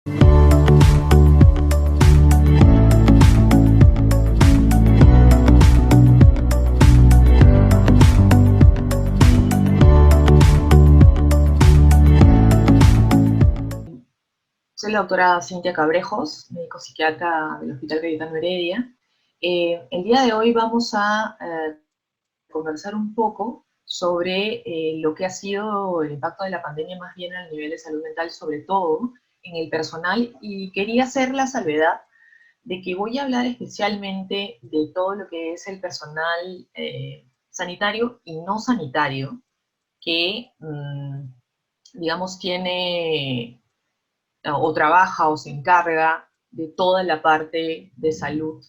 Soy la doctora Cintia Cabrejos, médico psiquiatra del Hospital Cayetano Heredia. El día de hoy vamos a conversar un poco sobre lo que ha sido el impacto de la pandemia más bien al nivel de salud mental, sobre todo en el personal, y quería hacer la salvedad de que voy a hablar especialmente de todo lo que es el personal sanitario y no sanitario, que, digamos, tiene o trabaja o se encarga de toda la parte de salud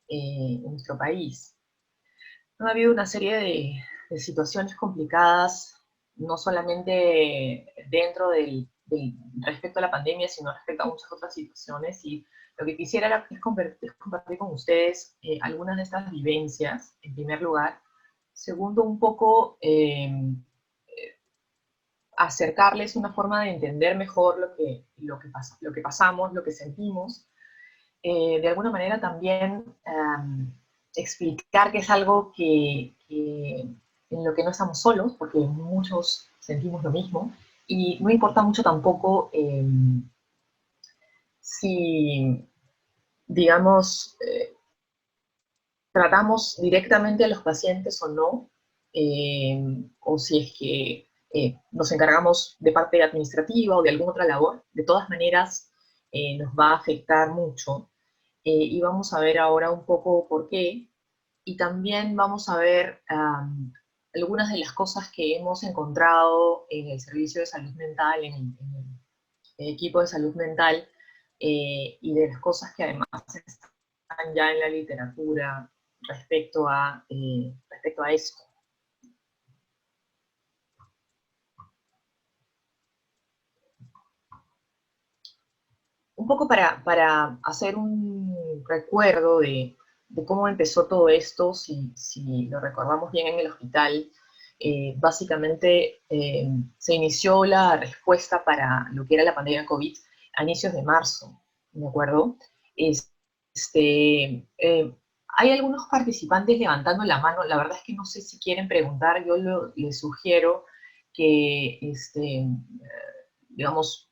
en nuestro país. Ha habido una serie de situaciones complicadas, no solamente dentro respecto a la pandemia, sino respecto a muchas otras situaciones, y lo que quisiera es compartir con ustedes algunas de estas vivencias, en primer lugar. Segundo, un poco acercarles una forma de entender mejor lo que pasamos, lo que sentimos. De alguna manera también explicar que es algo en lo que no estamos solos, porque muchos sentimos lo mismo, y no importa mucho tampoco si, digamos, tratamos directamente a los pacientes o no, o si es que nos encargamos de parte administrativa o de alguna otra labor. De todas maneras, nos va a afectar mucho, y vamos a ver ahora un poco por qué, y también vamos a ver algunas de las cosas que hemos encontrado en el servicio de salud mental, el equipo de salud mental, y de las cosas que además están ya en la literatura respecto a esto. Un poco para hacer un recuerdo de cómo empezó todo esto, si lo recordamos bien en el hospital, básicamente se inició la respuesta para lo que era la pandemia COVID a inicios de marzo, ¿de acuerdo? Hay algunos participantes levantando la mano. La verdad es que no sé si quieren preguntar. Yo les sugiero que, digamos,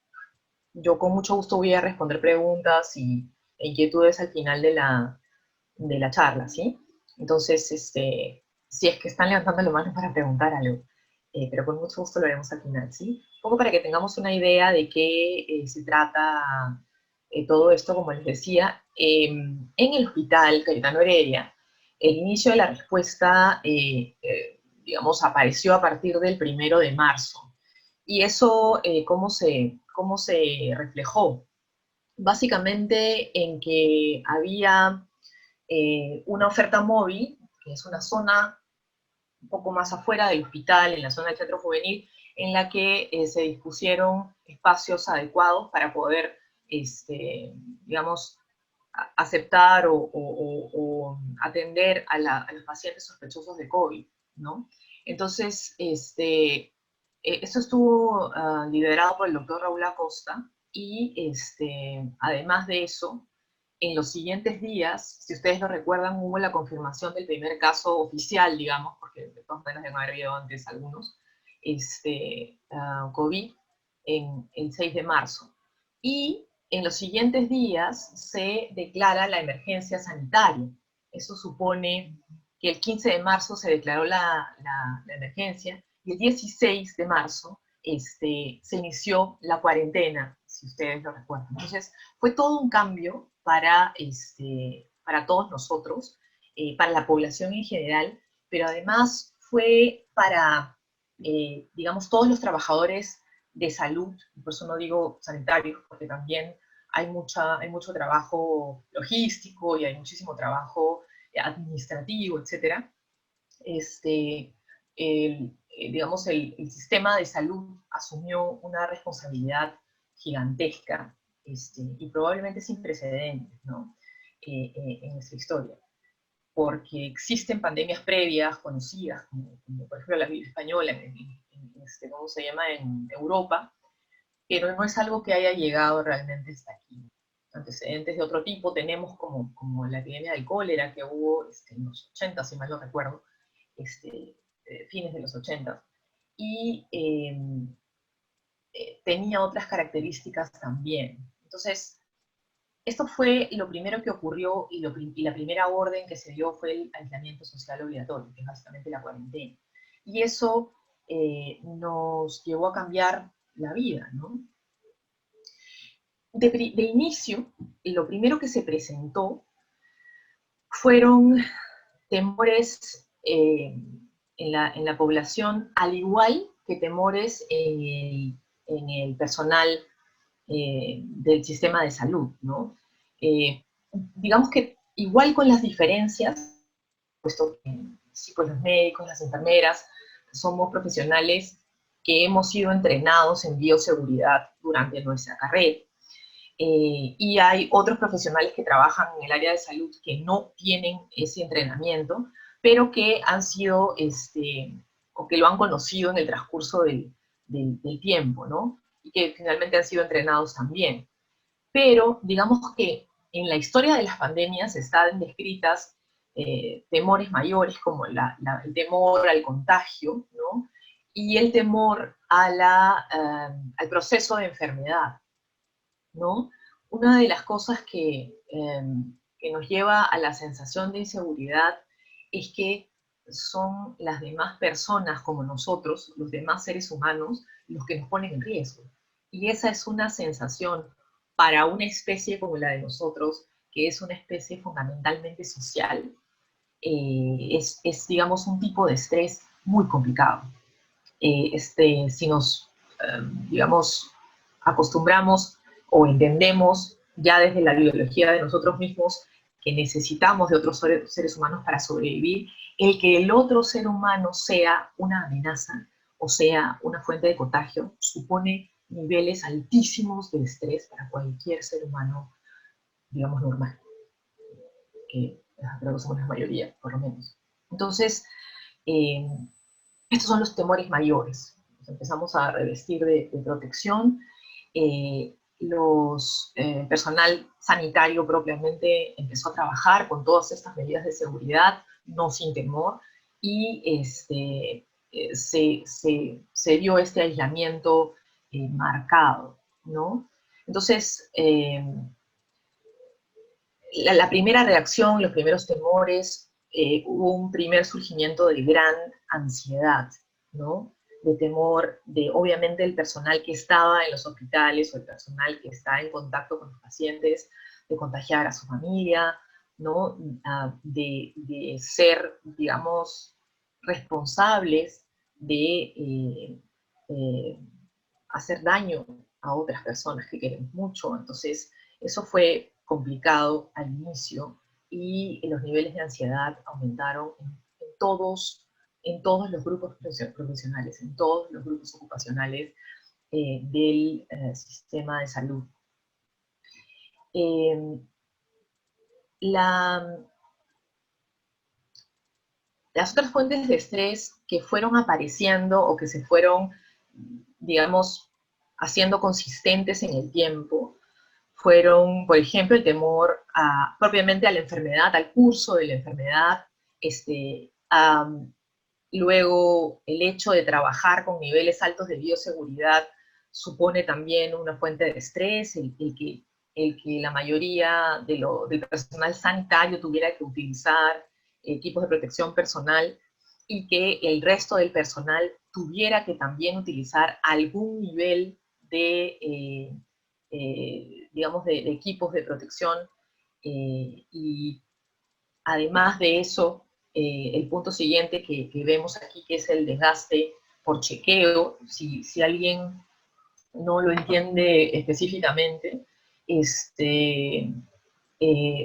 yo con mucho gusto voy a responder preguntas e inquietudes al final de la charla, ¿sí? Entonces, si es que están levantando la mano para preguntar algo, pero con mucho gusto lo haremos al final, ¿sí? Un poco para que tengamos una idea de qué se trata todo esto, como les decía. En el hospital Cayetano Heredia, el inicio de la respuesta, digamos, apareció a partir del 1 de marzo. ¿Y eso cómo se reflejó? Básicamente en que había una oferta móvil, que es una zona un poco más afuera del hospital, en la zona del centro juvenil, en la que se dispusieron espacios adecuados para poder, digamos, aceptar o atender a los pacientes sospechosos de COVID, ¿no? Entonces, esto estuvo liderado por el doctor Raúl Acosta, y además de eso, en los siguientes días, si ustedes lo recuerdan, hubo la confirmación del primer caso oficial, digamos, porque de todas maneras ya no había habido antes algunos, COVID, en el 6 de marzo. Y en los siguientes días se declara la emergencia sanitaria. Eso supone que el 15 de marzo se declaró la emergencia, y el 16 de marzo se inició la cuarentena, si ustedes lo recuerdan. Entonces, fue todo un cambio para todos nosotros, para la población en general, pero además fue para, digamos, todos los trabajadores de salud, por eso no digo sanitarios, porque también hay mucho trabajo logístico y hay muchísimo trabajo administrativo, etcétera. Digamos, el sistema de salud asumió una responsabilidad gigantesca, y probablemente sin precedentes, ¿no? En nuestra historia, porque existen pandemias previas conocidas, como por ejemplo la gripe española ¿cómo se llama?, en Europa, pero no es algo que haya llegado realmente hasta aquí. Antecedentes de otro tipo tenemos como la epidemia del cólera que hubo en los 80, si mal no recuerdo, fines de los 80, y tenía otras características también. Entonces, esto fue lo primero que ocurrió y la primera orden que se dio fue el aislamiento social obligatorio, que es básicamente la cuarentena. Y eso nos llevó a cambiar la vida, ¿no? De inicio, lo primero que se presentó fueron temores en la población, al igual que temores en el personal del sistema de salud, ¿no? Digamos que igual con las diferencias, puesto que sí, pues los médicos, las enfermeras, somos profesionales que hemos sido entrenados en bioseguridad durante nuestra carrera. Y hay otros profesionales que trabajan en el área de salud que no tienen ese entrenamiento, pero que han sido, o que lo han conocido en el transcurso del tiempo, ¿no? Y que finalmente han sido entrenados también. Pero digamos que en la historia de las pandemias están descritas temores mayores como el temor al contagio, ¿no? Y el temor al proceso de enfermedad, ¿no? Una de las cosas que nos lleva a la sensación de inseguridad es que son las demás personas como nosotros, los demás seres humanos, los que nos ponen en riesgo. Y esa es una sensación para una especie como la de nosotros, que es una especie fundamentalmente social, digamos, un tipo de estrés muy complicado. Si nos, digamos, acostumbramos o entendemos ya desde la biología de nosotros mismos que necesitamos de otros seres humanos para sobrevivir, el que el otro ser humano sea una amenaza o sea una fuente de contagio supone niveles altísimos de estrés para cualquier ser humano, digamos, normal, que creo que somos la mayoría, por lo menos. Entonces, eh, estos son los temores mayores. Nos empezamos a revestir de protección. Personal sanitario propiamente empezó a trabajar con todas estas medidas de seguridad, no sin temor, y se dio este aislamiento marcado, ¿no? Entonces, la primera reacción, los primeros temores, hubo un primer surgimiento de gran ansiedad, ¿no? De temor de, obviamente, el personal que estaba en los hospitales o el personal que está en contacto con los pacientes, de contagiar a su familia, ¿no? De ser, digamos, responsables de hacer daño a otras personas que queremos mucho. Entonces, eso fue complicado al inicio y los niveles de ansiedad aumentaron en todos los grupos profesionales, en todos los grupos ocupacionales del sistema de salud. Las otras fuentes de estrés que fueron apareciendo o que se fueron, digamos, haciendo consistentes en el tiempo, fueron, por ejemplo, el temor propiamente a la enfermedad, al curso de la enfermedad, luego el hecho de trabajar con niveles altos de bioseguridad supone también una fuente de estrés, el que la mayoría del personal sanitario tuviera que utilizar equipos de protección personal y que el resto del personal tuviera que también utilizar algún nivel digamos, de equipos de protección. Y además de eso, el punto siguiente que vemos aquí, que es el desgaste por chequeo, si alguien no lo entiende específicamente,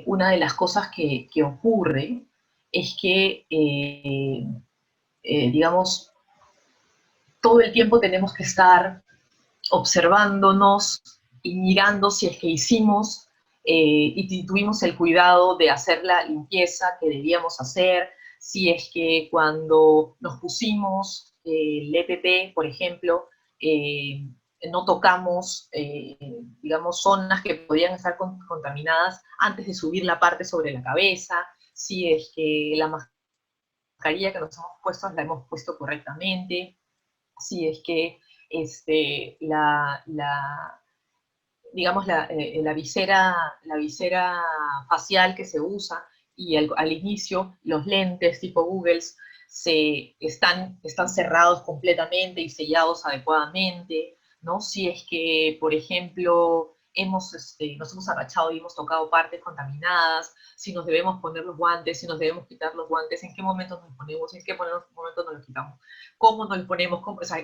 una de las cosas que ocurre es que, digamos, todo el tiempo tenemos que estar observándonos y mirando si es que hicimos y tuvimos el cuidado de hacer la limpieza que debíamos hacer, si es que cuando nos pusimos el EPP, por ejemplo, no tocamos, digamos, zonas que podían estar contaminadas antes de subir la parte sobre la cabeza, si es que la mascarilla que nos hemos puesto la hemos puesto correctamente, si es que digamos, la visera facial que se usa y al inicio los lentes tipo Googles están cerrados completamente y sellados adecuadamente, ¿no? Si es que, por ejemplo, nos hemos agachado y hemos tocado partes contaminadas, si nos debemos poner los guantes, si nos debemos quitar los guantes, en qué momento nos ponemos, en qué momento nos los quitamos, cómo nos los ponemos, cómo, o sea,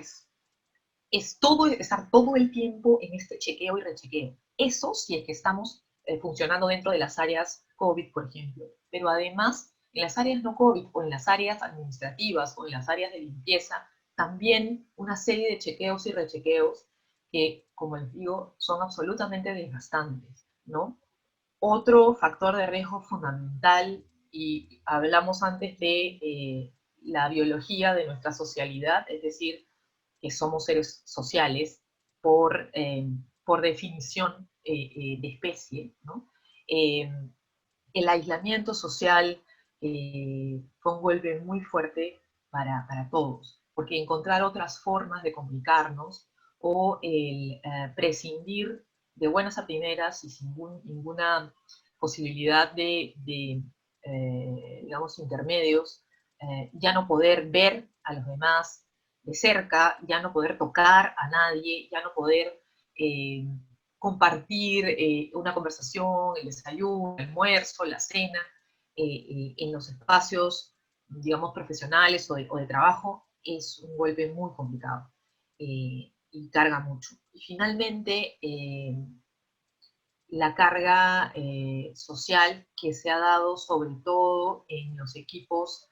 estar todo el tiempo en este chequeo y rechequeo. Eso si es que estamos funcionando dentro de las áreas COVID, por ejemplo. Pero además, en las áreas no COVID o en las áreas administrativas o en las áreas de limpieza, también una serie de chequeos y rechequeos que, como les digo, son absolutamente desgastantes, ¿no? Otro factor de riesgo fundamental, y hablamos antes de la biología de nuestra socialidad, es decir, que somos seres sociales por definición de especie, ¿no? Eh, el aislamiento social fue un golpe muy fuerte para todos, porque encontrar otras formas de comunicarnos o el prescindir de buenas a primeras y sin ninguna posibilidad digamos, intermedios, ya no poder ver a los demás de cerca, ya no poder tocar a nadie, ya no poder eh, compartir una conversación, el desayuno, el almuerzo, la cena, en los espacios, digamos, profesionales o de trabajo, es un golpe muy complicado y carga mucho. Y finalmente, la carga social que se ha dado sobre todo en los equipos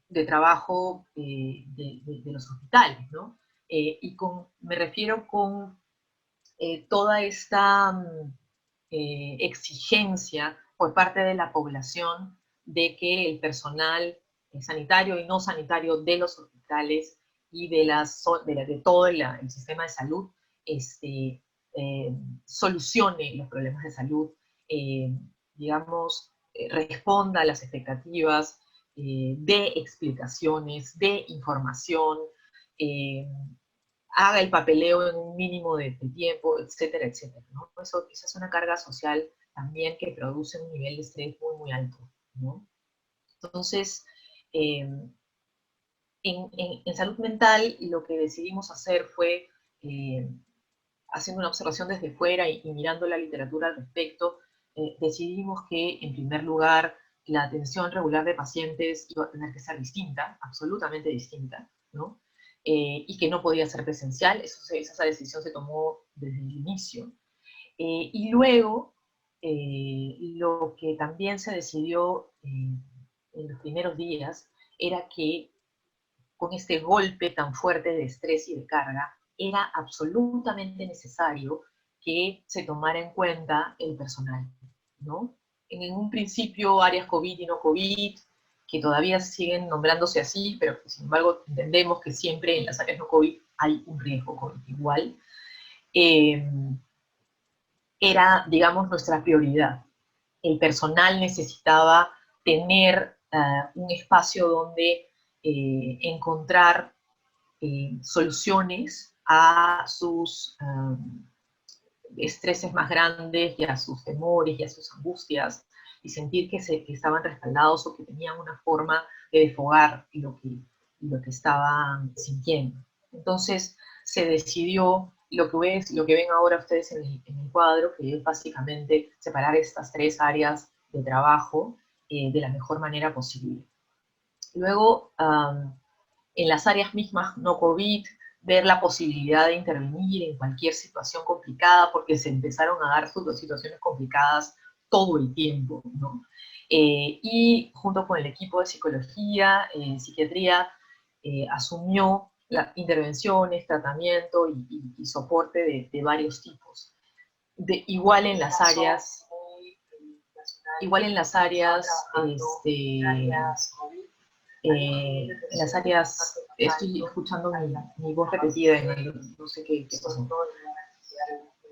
de trabajo de los hospitales, ¿no? Me refiero con toda esta exigencia por parte de la población de que el personal sanitario y no sanitario de los hospitales y de todo el sistema de salud eh, solucione los problemas de salud, eh, digamos, responda a las expectativas, de explicaciones, de información, eh, haga el papeleo en un mínimo de tiempo, etcétera, etcétera, ¿no? Esa es una carga social también que produce un nivel de estrés muy, muy alto, ¿no? Entonces, eh, en salud mental lo que decidimos hacer fue, eh, haciendo una observación desde fuera y mirando la literatura al respecto, decidimos que, en primer lugar, la atención regular de pacientes iba a tener que ser distinta, absolutamente distinta, ¿no? Y que no podía ser presencial, esa decisión se tomó desde el inicio. Y luego, lo que también se decidió en los primeros días era que con este golpe tan fuerte de estrés y de carga, era absolutamente necesario que se tomara en cuenta el personal, ¿no? En un principio, áreas COVID y no COVID, que todavía siguen nombrándose así, pero que sin embargo entendemos que siempre en las áreas no COVID hay un riesgo COVID igual, eh, era, digamos, nuestra prioridad. El personal necesitaba tener un espacio donde encontrar soluciones a sus estreses más grandes y a sus temores y a sus angustias y sentir que estaban respaldados o que tenían una forma de desfogar lo que estaban sintiendo. Entonces se decidió lo que ven ahora ustedes en el cuadro, que es básicamente separar estas tres áreas de trabajo de la mejor manera posible. Luego, en las áreas mismas no COVID, ver la posibilidad de intervenir en cualquier situación complicada, porque se empezaron a dar situaciones complicadas todo el tiempo, ¿no? Y junto con el equipo de psicología, psiquiatría, asumió intervenciones, tratamiento y soporte de varios tipos. Igual en las áreas, igual en las áreas en las áreas, estoy escuchando mi voz repetida, no sé qué pasó.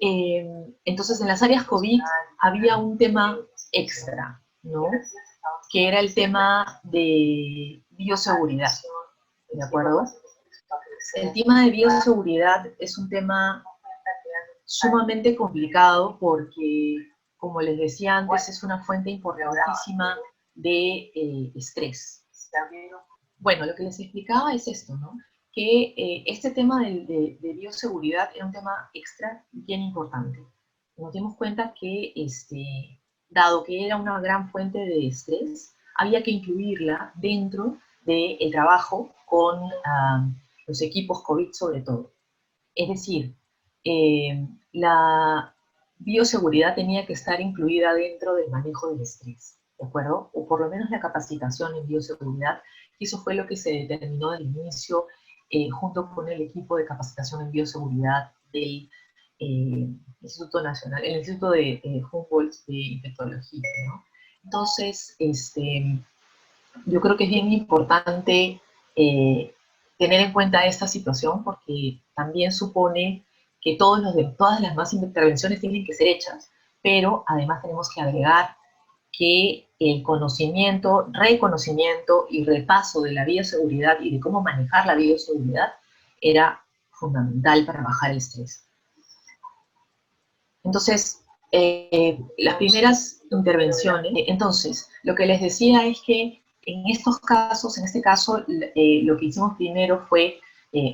Entonces, en las áreas COVID había un tema extra, ¿no? Que era el tema de bioseguridad, ¿de acuerdo? El tema de bioseguridad es un tema sumamente complicado porque, como les decía antes, es una fuente importantísima de estrés. Bueno, lo que les explicaba es esto, ¿no? Que este tema de bioseguridad era un tema extra bien importante. Nos dimos cuenta que, dado que era una gran fuente de estrés, había que incluirla dentro del trabajo con los equipos COVID sobre todo. Es decir, la bioseguridad tenía que estar incluida dentro del manejo del estrés, ¿de acuerdo? O por lo menos la capacitación en bioseguridad, y eso fue lo que se determinó del inicio junto con el equipo de capacitación en bioseguridad del Instituto Nacional, el Instituto de Humboldt de Infectología, ¿no? Entonces, yo creo que es bien importante tener en cuenta esta situación porque también supone que todas las más intervenciones tienen que ser hechas, pero además tenemos que agregar que el conocimiento, reconocimiento y repaso de la bioseguridad y de cómo manejar la bioseguridad era fundamental para bajar el estrés. Entonces, las primeras intervenciones, entonces, lo que les decía es que en estos casos, en este caso, lo que hicimos primero fue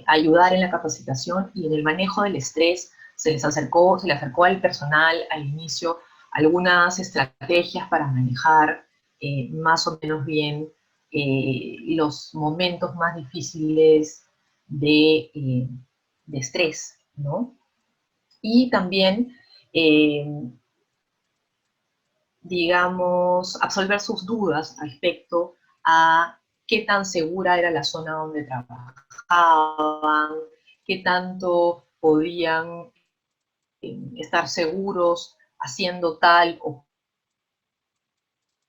ayudar en la capacitación y en el manejo del estrés. Se le acercó al personal al inicio algunas estrategias para manejar más o menos bien los momentos más difíciles de estrés, ¿no? Y también digamos, absolver sus dudas respecto a qué tan segura era la zona donde trabajaban, qué tanto podían estar seguros haciendo tal o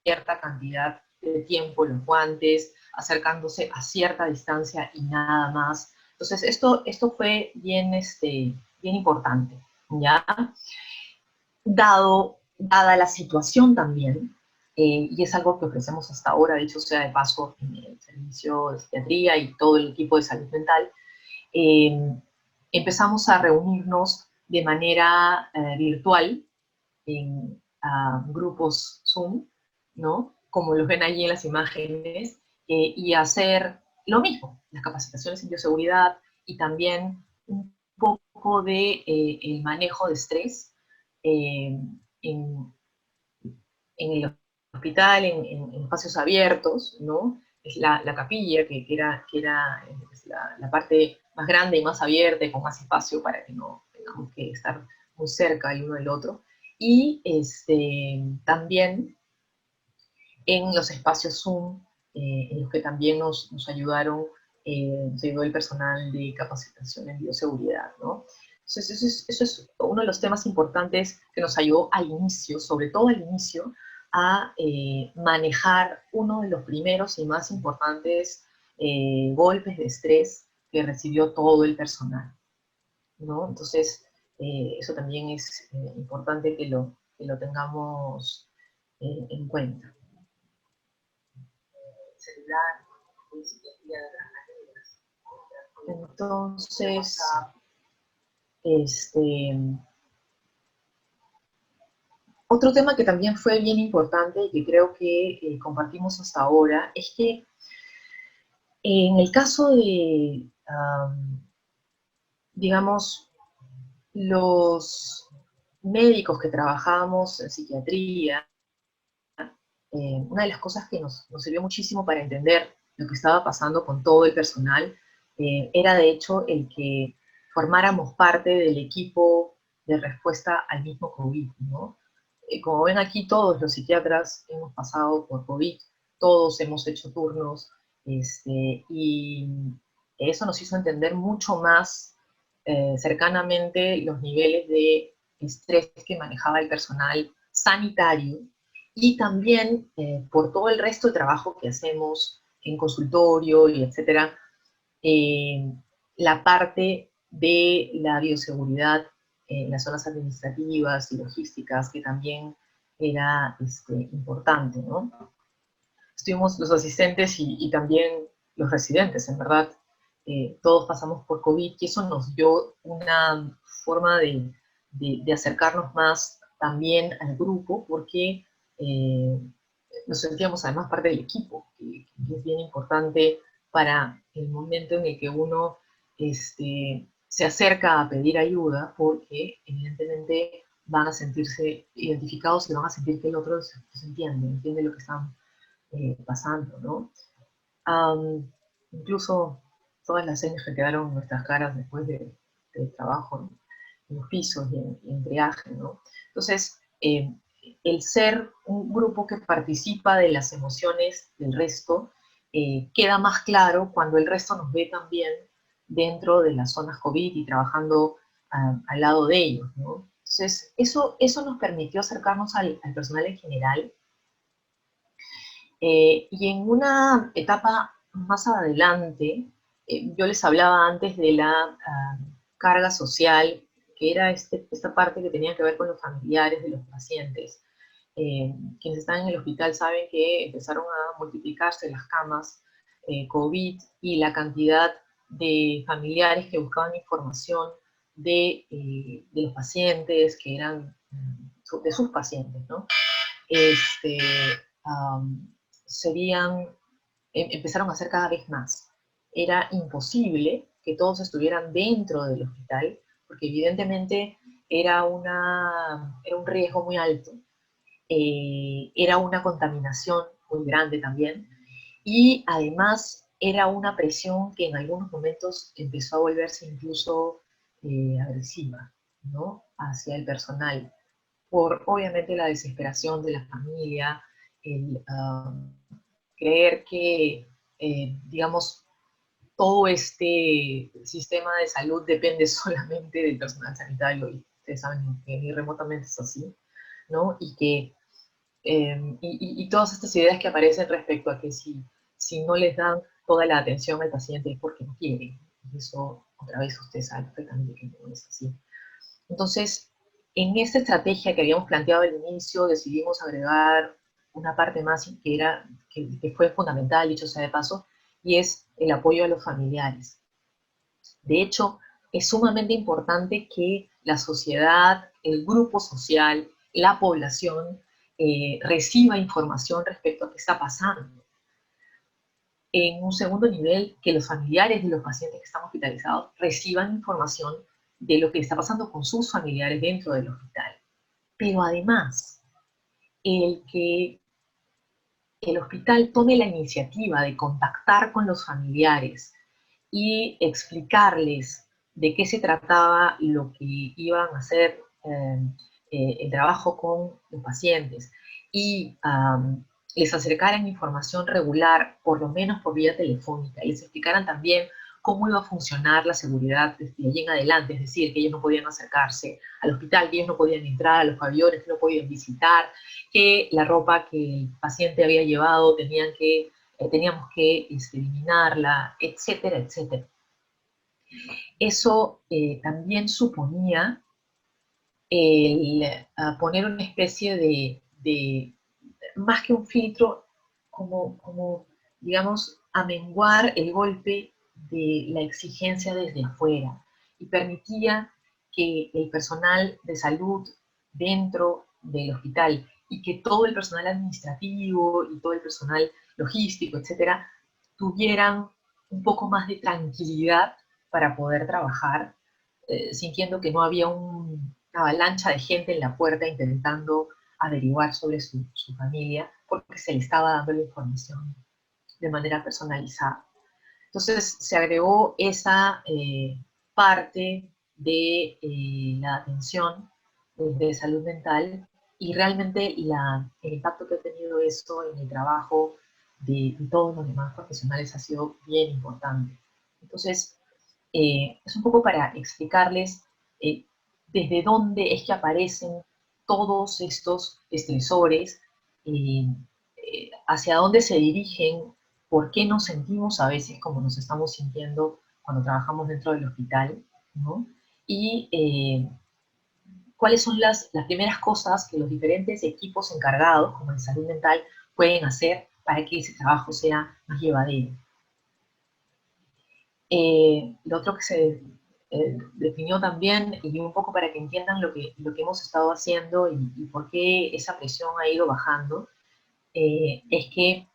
cierta cantidad de tiempo los guantes, acercándose a cierta distancia y nada más. Entonces, esto fue bien, bien importante, ¿ya? Dada la situación también, y es algo que ofrecemos hasta ahora, dicho sea de paso, en el servicio de psiquiatría y todo el equipo de salud mental, empezamos a reunirnos de manera virtual en grupos Zoom, ¿no? Como los ven allí en las imágenes, y hacer lo mismo, las capacitaciones en bioseguridad y también un poco de el manejo de estrés en, en el hospital, en espacios abiertos, ¿no? Es la capilla, que era la parte más grande y más abierta y con más espacio para que no tengamos que estar muy cerca el uno del otro. Y también en los espacios Zoom, en los que también nos ayudaron, nos ayudó el personal de capacitación en bioseguridad, ¿no? Entonces, eso es uno de los temas importantes que nos ayudó al inicio, sobre todo al inicio, a manejar uno de los primeros y más importantes golpes de estrés que recibió todo el personal, ¿no? Entonces, eso también es importante que lo tengamos en cuenta. Entonces, otro tema que también fue bien importante y que creo que compartimos hasta ahora es que en el caso de, digamos, los médicos que trabajamos en psiquiatría, una de las cosas que nos sirvió muchísimo para entender lo que estaba pasando con todo el personal era de hecho el que formáramos parte del equipo de respuesta al mismo COVID, ¿no? Como ven aquí, todos los psiquiatras hemos pasado por COVID, todos hemos hecho turnos, y eso nos hizo entender mucho más cercanamente los niveles de estrés que manejaba el personal sanitario y también por todo el resto de trabajo que hacemos en consultorio y etcétera, la parte de la bioseguridad en las zonas administrativas y logísticas, que también era importante, ¿no? Estuvimos los asistentes y también los residentes, en verdad. Todos pasamos por COVID y eso nos dio una forma de acercarnos más también al grupo, porque nos sentíamos además parte del equipo, que es bien importante para el momento en el que uno se acerca a pedir ayuda, porque evidentemente van a sentirse identificados y van a sentir que el otro se entiende lo que están pasando, ¿no? Incluso todas las señas que quedaron en nuestras caras después del trabajo en los pisos y en triaje, ¿no? Entonces, el ser un grupo que participa de las emociones del resto queda más claro cuando el resto nos ve también dentro de las zonas COVID y trabajando al lado de ellos, ¿no? Entonces, eso nos permitió acercarnos al personal en general. Y en una etapa más adelante, yo les hablaba antes de la carga social, que era esta parte que tenía que ver con los familiares de los pacientes. Quienes están en el hospital saben que empezaron a multiplicarse las camas COVID y la cantidad de familiares que buscaban información de los pacientes, que eran de sus pacientes, ¿no? Este, um, serían, empezaron a ser cada vez más. Era imposible que todos estuvieran dentro del hospital, porque evidentemente era un riesgo muy alto, era una contaminación muy grande también, y además era una presión que en algunos momentos empezó a volverse incluso agresiva, ¿no? Hacia el personal, por obviamente la desesperación de la familia, el creer que, digamos, todo este sistema de salud depende solamente del personal sanitario, y ustedes saben que ni remotamente es así, ¿no? Y todas estas ideas que aparecen respecto a que si no les dan toda la atención al paciente es porque no quieren. Y eso, otra vez, ustedes saben perfectamente que no es así. Entonces, en esta estrategia que habíamos planteado al inicio, decidimos agregar una parte más que fue fundamental, dicho sea de paso, y es el apoyo a los familiares. De hecho, es sumamente importante que la sociedad, el grupo social, la población reciba información respecto a qué está pasando. En un segundo nivel, que los familiares de los pacientes que están hospitalizados reciban información de lo que está pasando con sus familiares dentro del hospital. Pero además, el que el hospital tome la iniciativa de contactar con los familiares y explicarles de qué se trataba lo que iban a hacer, el trabajo con los pacientes, y les acercaran información regular, por lo menos por vía telefónica, y les explicaran también cómo iba a funcionar la seguridad desde allí en adelante, es decir, que ellos no podían acercarse al hospital, que ellos no podían entrar a los pabellones, que no podían visitar, que la ropa que el paciente había llevado teníamos que eliminarla, etcétera, etcétera. Eso también suponía el poner una especie más que un filtro, como, digamos, amenguar el golpe de la exigencia desde afuera, y permitía que el personal de salud dentro del hospital y que todo el personal administrativo y todo el personal logístico, etcétera, tuvieran un poco más de tranquilidad para poder trabajar, sintiendo que no había una avalancha de gente en la puerta intentando averiguar sobre su familia, porque se le estaba dando la información de manera personalizada. Entonces se agregó esa parte de la atención de salud mental, y realmente el impacto que ha tenido esto en el trabajo de todos los demás profesionales ha sido bien importante. Entonces, es un poco para explicarles eh, desde dónde es que aparecen todos estos estresores, hacia dónde se dirigen por qué nos sentimos a veces como nos estamos sintiendo cuando trabajamos dentro del hospital, ¿no? Y cuáles son las primeras cosas que los diferentes equipos encargados, como en salud mental, pueden hacer para que ese trabajo sea más llevadero. Lo otro que se definió también, y un poco para que entiendan lo que hemos estado haciendo y por qué esa presión ha ido bajando, es que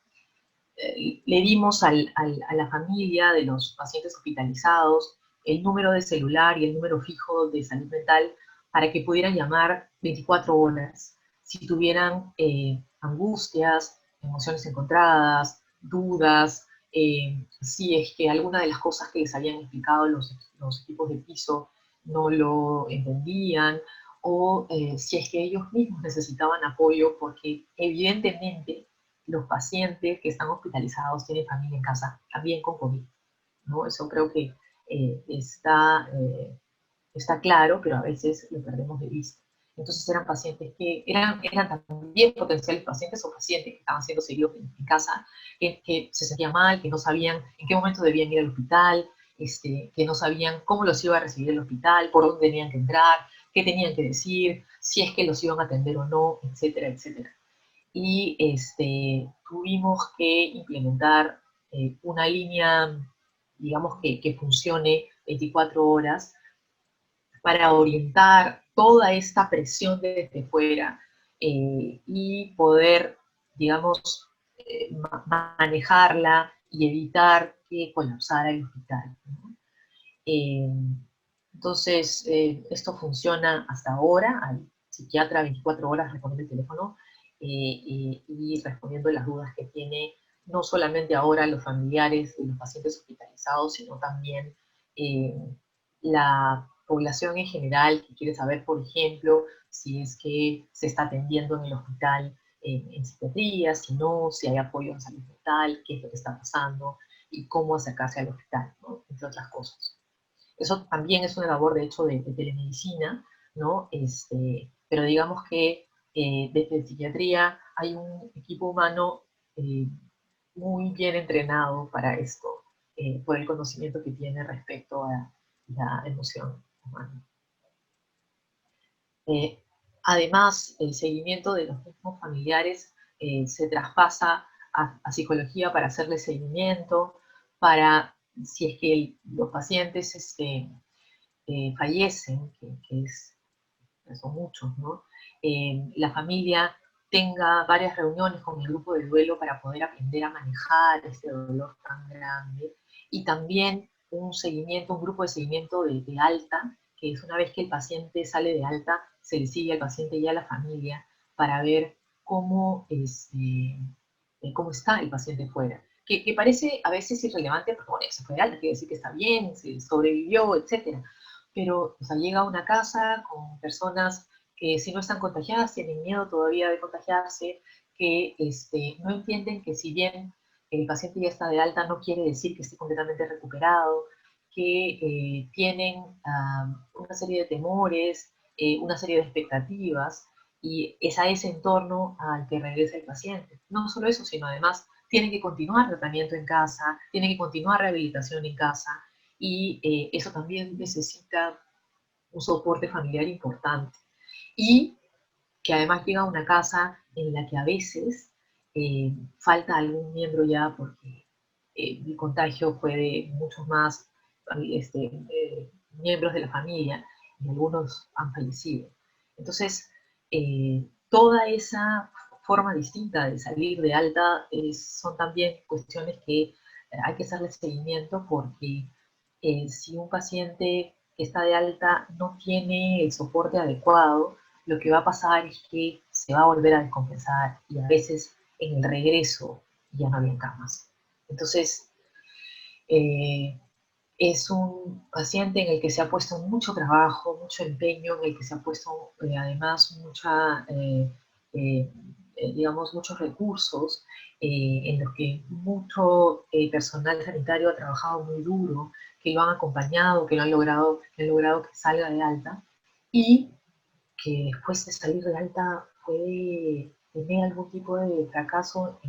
le dimos a la familia de los pacientes hospitalizados el número de celular y el número fijo de salud mental para que pudieran llamar 24 horas si tuvieran angustias, emociones encontradas, dudas, si es que alguna de las cosas que les habían explicado los equipos de piso no lo entendían, o si es que ellos mismos necesitaban apoyo, porque evidentemente los pacientes que están hospitalizados tienen familia en casa, también con COVID, ¿no? Eso creo que está claro, pero a veces lo perdemos de vista. Entonces eran pacientes que eran también potenciales pacientes o pacientes que estaban siendo seguidos en casa, que se sentían mal, que no sabían en qué momento debían ir al hospital, que no sabían cómo los iba a recibir el hospital, por dónde tenían que entrar, qué tenían que decir, si es que los iban a atender o no, etcétera, etcétera. Y tuvimos que implementar una línea, digamos, que funcione 24 horas para orientar toda esta presión desde fuera y poder, digamos, manejarla y evitar que colapsara el hospital, ¿no? Eh, entonces, esto funciona hasta ahora. Al psiquiatra 24 horas respondiendo el teléfono y respondiendo las dudas que tiene no solamente ahora los familiares de los pacientes hospitalizados, sino también eh, la población en general que quiere saber, por ejemplo, si es que se está atendiendo en el hospital en psiquiatría, si no, si hay apoyo en salud mental, qué es lo que está pasando y cómo acercarse al hospital, ¿no? Entre otras cosas. Eso también es una labor, de hecho, de telemedicina, ¿no? Pero digamos que desde psiquiatría hay un equipo humano eh, muy bien entrenado para esto, por el conocimiento que tiene respecto a la emoción humana. Eh, Además, el seguimiento de los mismos familiares se traspasa a psicología para hacerle seguimiento, para si es que los pacientes fallecen, son muchos, ¿no? La familia tenga varias reuniones con el grupo de duelo para poder aprender a manejar este dolor tan grande, y también un seguimiento, un grupo de seguimiento de alta, que es una vez que el paciente sale de alta, se le sigue al paciente y a la familia para ver cómo, cómo está el paciente fuera. Que parece a veces irrelevante, porque bueno, se fue de alta, quiere decir que está bien, se sobrevivió, etcétera, pero o sea, llega a una casa con personas que si no están contagiadas tienen miedo todavía de contagiarse, que no entienden que si bien el paciente ya está de alta no quiere decir que esté completamente recuperado, que tienen una serie de temores, una serie de expectativas, y es a ese entorno al que regresa el paciente. No solo eso, sino además tienen que continuar tratamiento en casa, tienen que continuar rehabilitación en casa, y eso también necesita un soporte familiar importante. Y que además llega a una casa en la que a veces falta algún miembro ya, porque el contagio fue de muchos más miembros de la familia y algunos han fallecido. Entonces, toda esa forma distinta de salir de alta son también cuestiones que hay que hacerle seguimiento, porque si un paciente que está de alta no tiene el soporte adecuado, lo que va a pasar es que se va a volver a descompensar y a veces en el regreso ya no había camas. Entonces, eh, es un paciente en el que se ha puesto mucho trabajo, mucho empeño, en el que se ha puesto además digamos, muchos recursos, en los que mucho personal sanitario ha trabajado muy duro, que lo han acompañado, que han logrado que salga de alta, y que después de salir de alta puede tener algún tipo de fracaso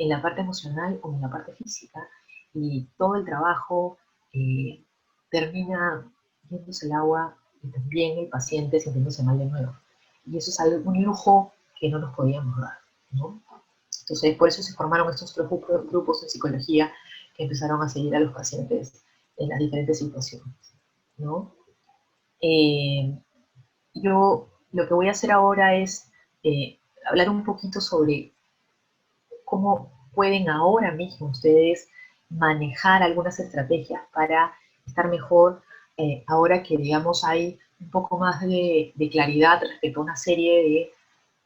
en la parte emocional o en la parte física, y todo el trabajo termina yéndose el agua y también el paciente sintiéndose mal de nuevo. Y eso es algo, un lujo que no nos podíamos dar, ¿no? Entonces, por eso se formaron estos tres grupos en psicología que empezaron a seguir a los pacientes en las diferentes situaciones, ¿no? Eh, yo lo que voy a hacer ahora es hablar un poquito sobre cómo pueden ahora mismo ustedes manejar algunas estrategias para estar mejor ahora que, digamos, hay un poco más de claridad respecto a una serie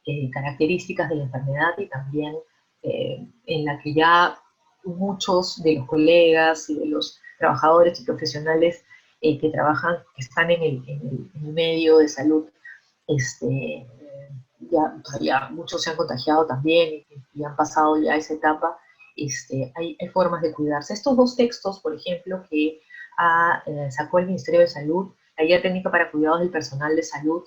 de características de la enfermedad y también en la que ya muchos de los colegas y de los trabajadores y profesionales que trabajan, que están en el medio de salud, este, ya muchos se han contagiado también y han pasado ya esa etapa. Hay formas de cuidarse. Estos dos textos, por ejemplo, que sacó el Ministerio de Salud, la Guía Técnica para Cuidados del Personal de Salud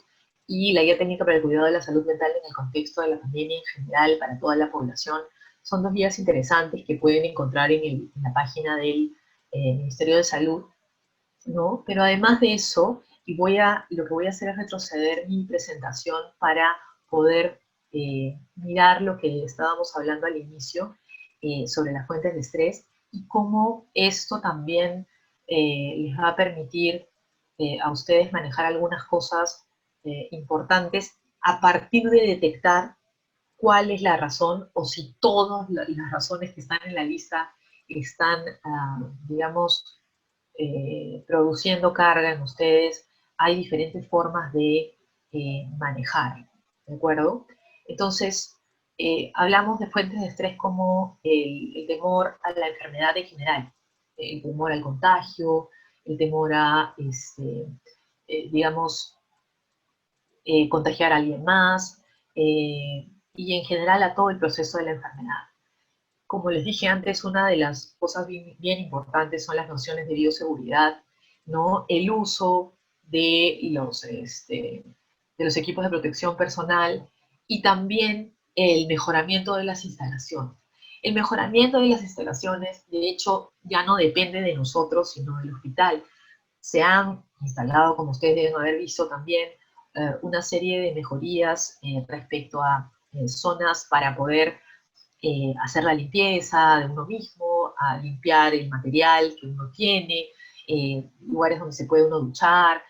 y la Guía Técnica para el Cuidado de la Salud Mental en el contexto de la pandemia en general para toda la población, son dos guías interesantes que pueden encontrar en la página del Ministerio de Salud, ¿no? Pero además de eso, lo que voy a hacer es retroceder mi presentación para poder mirar lo que estábamos hablando al inicio sobre las fuentes de estrés y cómo esto también les va a permitir a ustedes manejar algunas cosas importantes a partir de detectar cuál es la razón o si todas las razones que están en la lista están, digamos, produciendo carga en ustedes. Hay diferentes formas de manejar, ¿de acuerdo? Entonces, hablamos de fuentes de estrés como el temor a la enfermedad en general, el temor al contagio, el temor a, digamos, contagiar a alguien más, y en general a todo el proceso de la enfermedad. Como les dije antes, una de las cosas bien importantes son las nociones de bioseguridad, ¿no? El uso de los equipos de protección personal y también el mejoramiento de las instalaciones. El mejoramiento de las instalaciones, de hecho, ya no depende de nosotros, sino del hospital. Se han instalado, como ustedes deben haber visto también, una serie de mejorías respecto a zonas para poder hacer la limpieza de uno mismo, a limpiar el material que uno tiene, lugares donde se puede uno duchar,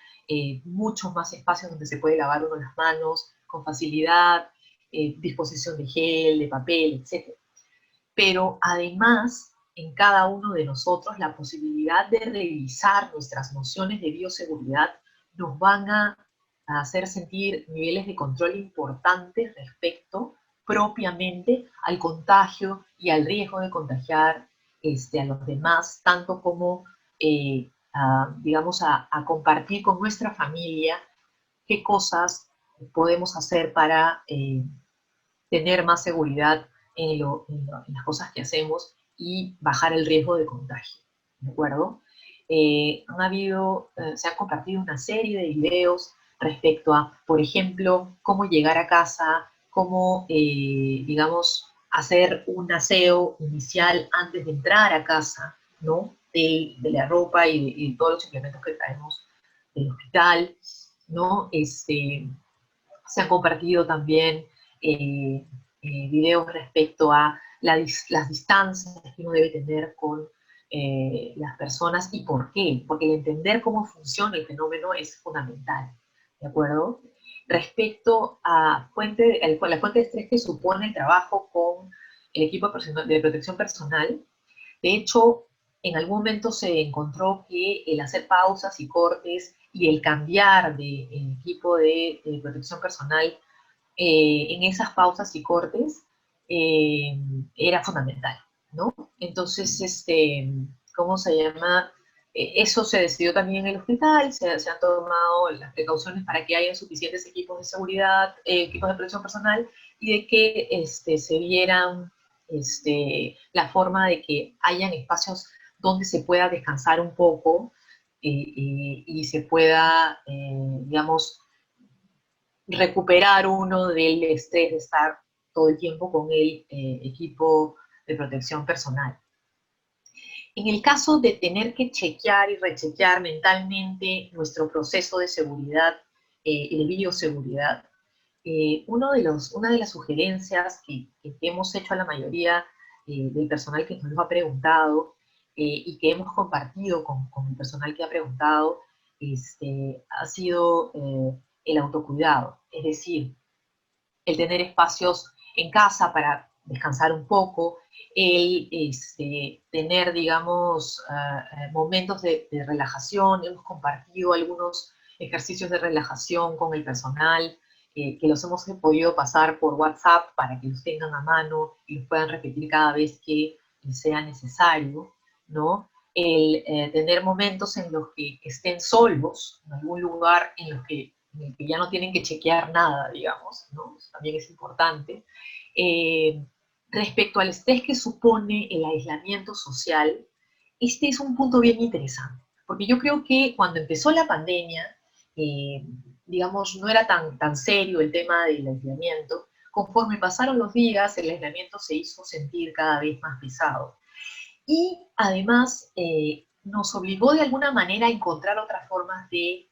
muchos más espacios donde se puede lavar uno las manos con facilidad, disposición de gel, de papel, etc. Pero además, en cada uno de nosotros, la posibilidad de revisar nuestras nociones de bioseguridad nos van a hacer sentir niveles de control importantes respecto propiamente al contagio y al riesgo de contagiar a los demás, tanto como, digamos, a compartir con nuestra familia qué cosas podemos hacer para tener más seguridad en las cosas que hacemos y bajar el riesgo de contagio, ¿de acuerdo? Se han compartido una serie de videos respecto a, por ejemplo, cómo llegar a casa, cómo, digamos, hacer un aseo inicial antes de entrar a casa, ¿no? De la ropa y de todos los implementos que traemos del hospital, ¿no? Se han compartido también eh, videos respecto a las distancias que uno debe tener con las personas y por qué. Porque el entender cómo funciona el fenómeno es fundamental, ¿de acuerdo? Respecto a la fuente de estrés que supone el trabajo con el equipo de protección personal, de hecho, en algún momento se encontró que el hacer pausas y cortes y el cambiar de equipo de protección personal en esas pausas y cortes era fundamental, ¿no? Entonces, ¿cómo se llama? Eso se decidió también en el hospital, se han tomado las precauciones para que haya suficientes equipos de seguridad, equipos de protección personal, y de que se vieran la forma de que hayan espacios donde se pueda descansar un poco y se pueda, digamos, recuperar uno del estrés de estar todo el tiempo con el equipo de protección personal. En el caso de tener que chequear y rechequear mentalmente nuestro proceso de seguridad y de bioseguridad, una de las sugerencias que hemos hecho a la mayoría del personal que nos lo ha preguntado y que hemos compartido con el personal que ha preguntado, ha sido el autocuidado. Es decir, el tener espacios en casa para descansar un poco, el tener, digamos, momentos de relajación. Hemos compartido algunos ejercicios de relajación con el personal, que los hemos podido pasar por WhatsApp para que los tengan a mano y los puedan repetir cada vez que sea necesario, ¿no? El tener momentos en los que estén solos, en algún lugar en el que ya no tienen que chequear nada, digamos, ¿no? Eso también es importante. Eh, Respecto al estrés que supone el aislamiento social, este es un punto bien interesante, porque yo creo que cuando empezó la pandemia, eh, digamos, no era tan serio el tema del aislamiento. Conforme pasaron los días, el aislamiento se hizo sentir cada vez más pesado. Y además nos obligó de alguna manera a encontrar otras formas de,